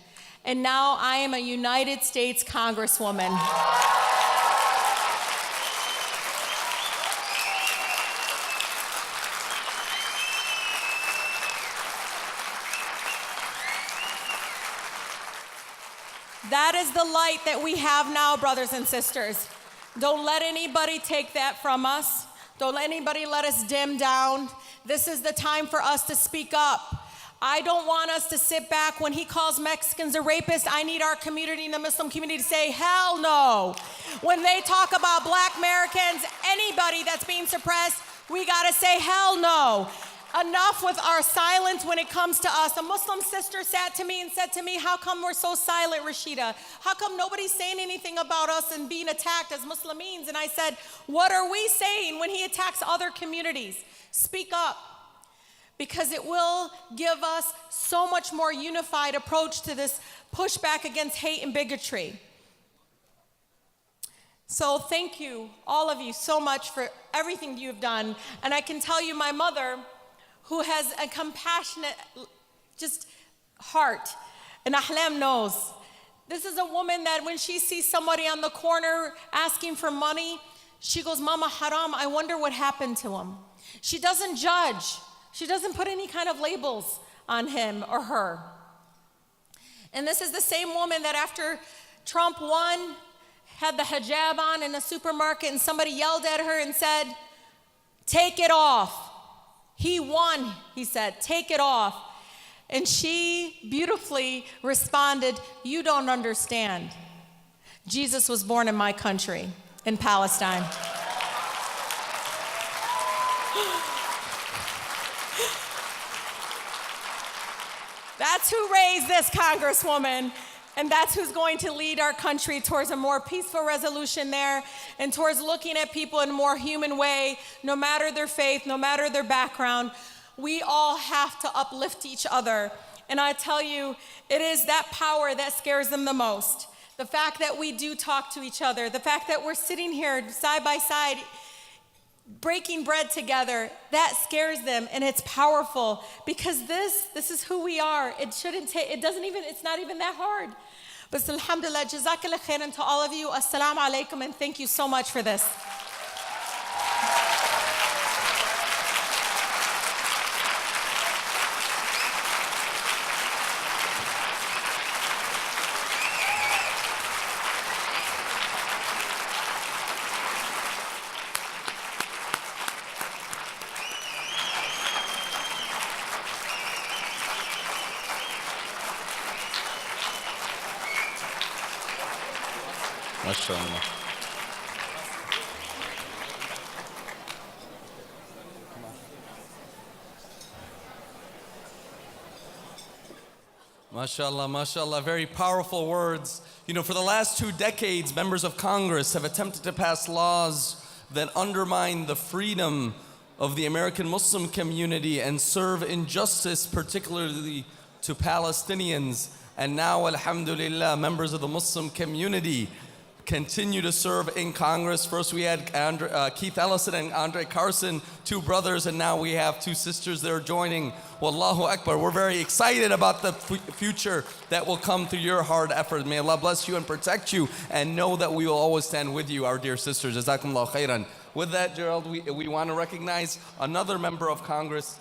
And now I am a United States Congresswoman. That is the light that we have now, brothers and sisters. Don't let anybody take that from us. Don't let anybody let us dim down. This is the time for us to speak up. I don't want us to sit back when he calls Mexicans a rapist. I need our community and the Muslim community to say, hell no. When they talk about black Americans, anybody that's being suppressed, we gotta say hell no. Enough with our silence when it comes to us. A Muslim sister sat to me and said to me, how come we're so silent, Rashida? How come nobody's saying anything about us and being attacked as Muslims? And I said, what are we saying when he attacks other communities? Speak up, because it will give us so much more unified approach to this pushback against hate and bigotry. So thank you, all of you, so much for everything you've done. And I can tell you, my mother, who has a compassionate just heart, and Ahlam knows. This is a woman that when she sees somebody on the corner asking for money, she goes, Mama, haram, I wonder what happened to him. She doesn't judge. She doesn't put any kind of labels on him or her. And this is the same woman that after Trump won, had the hijab on in a supermarket and somebody yelled at her and said, take it off. He won, he said, take it off. And she beautifully responded, you don't understand. Jesus was born in my country, in Palestine. That's who raised this Congresswoman. And that's who's going to lead our country towards a more peaceful resolution there and towards looking at people in a more human way, no matter their faith, no matter their background. We all have to uplift each other. And I tell you, it is that power that scares them the most. The fact that we do talk to each other, the fact that we're sitting here side by side, breaking bread together, that scares them, and it's powerful because this is who we are. It's not even that hard. But alhamdulillah, jazakallah khairan to all of you. Assalamu alaikum, and thank you so much for this. MashaAllah. MashaAllah, MashaAllah, very powerful words. You know, for the last 2 decades, members of Congress have attempted to pass laws that undermine the freedom of the American Muslim community and serve injustice, particularly to Palestinians. and now, alhamdulillah, members of the Muslim community continue to serve in Congress. First we had Keith Ellison and Andre Carson, two brothers, and now we have two sisters that are joining. Wallahu Akbar. We're very excited about the future that will come through your hard effort. May Allah bless you and protect you, and know that we will always stand with you, our dear sisters. Jazakumullah khairan. With that, Gerald, we want to recognize another member of Congress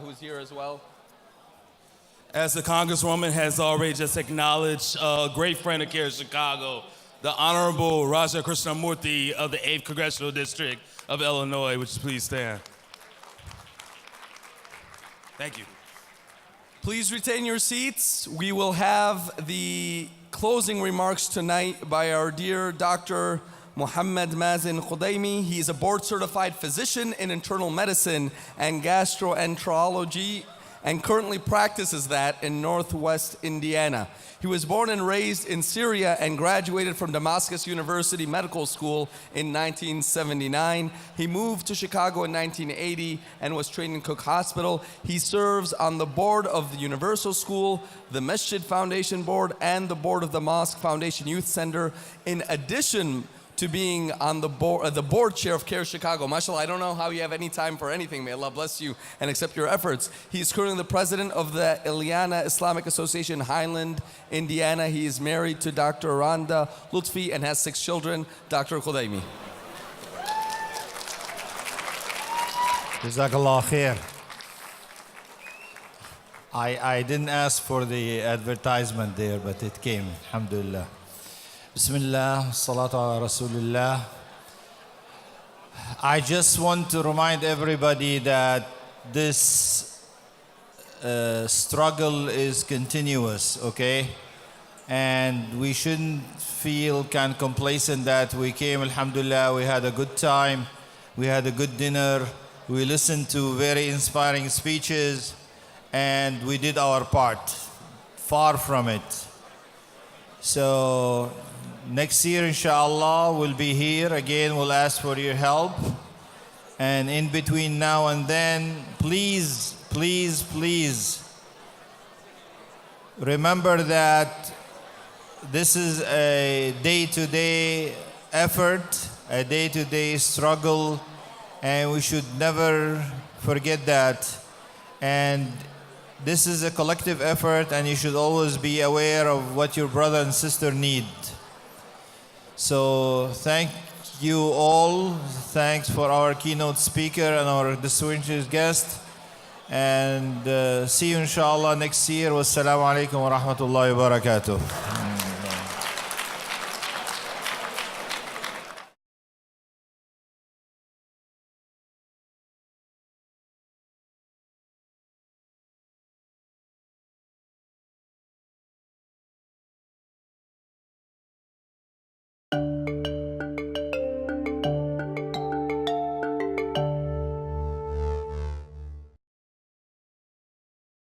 who's here as well. As the Congresswoman has already just acknowledged, a great friend of CAIR-Chicago, the Honorable Raja Krishnamurthy of the 8th Congressional District of Illinois. Would you please stand? Thank you. Please retain your seats. We will have the closing remarks tonight by our dear Dr. Muhammad Mazin Khudaimi. He is a board-certified physician in internal medicine and gastroenterology, and currently practices that in Northwest Indiana. He was born and raised in Syria and graduated from Damascus University Medical School in 1979. He moved to Chicago in 1980 and was trained in Cook Hospital. He serves on the board of the Universal School, the Masjid Foundation Board, and the board of the Mosque Foundation Youth Center, in addition to being on the board chair of CAIR-Chicago. MashaAllah, I don't know how you have any time for anything. May Allah bless you and accept your efforts. He's currently the president of the Ilyana Islamic Association, Highland, Indiana. He is married to Dr. Randa Lutfi and has 6 children. Dr. Khudaimi. Jazakallah khair. I didn't ask for the advertisement there, but it came, alhamdulillah. Bismillah, salatu ala Rasulillah. I just want to remind everybody that this struggle is continuous, okay? And we shouldn't feel kind of complacent that we came, alhamdulillah, we had a good time, we had a good dinner, we listened to very inspiring speeches, and we did our part. Far from it. So next year, inshallah, we'll be here again. We'll ask for your help. And in between now and then, please, please, please remember that this is a day-to-day effort, a day-to-day struggle, and we should never forget that. And this is a collective effort, and you should always be aware of what your brother and sister need. So thank you all. Thanks for our keynote speaker and our distinguished guest. And see you inshallah next year. Wassalamu alaikum wa rahmatullahi wa barakatuh.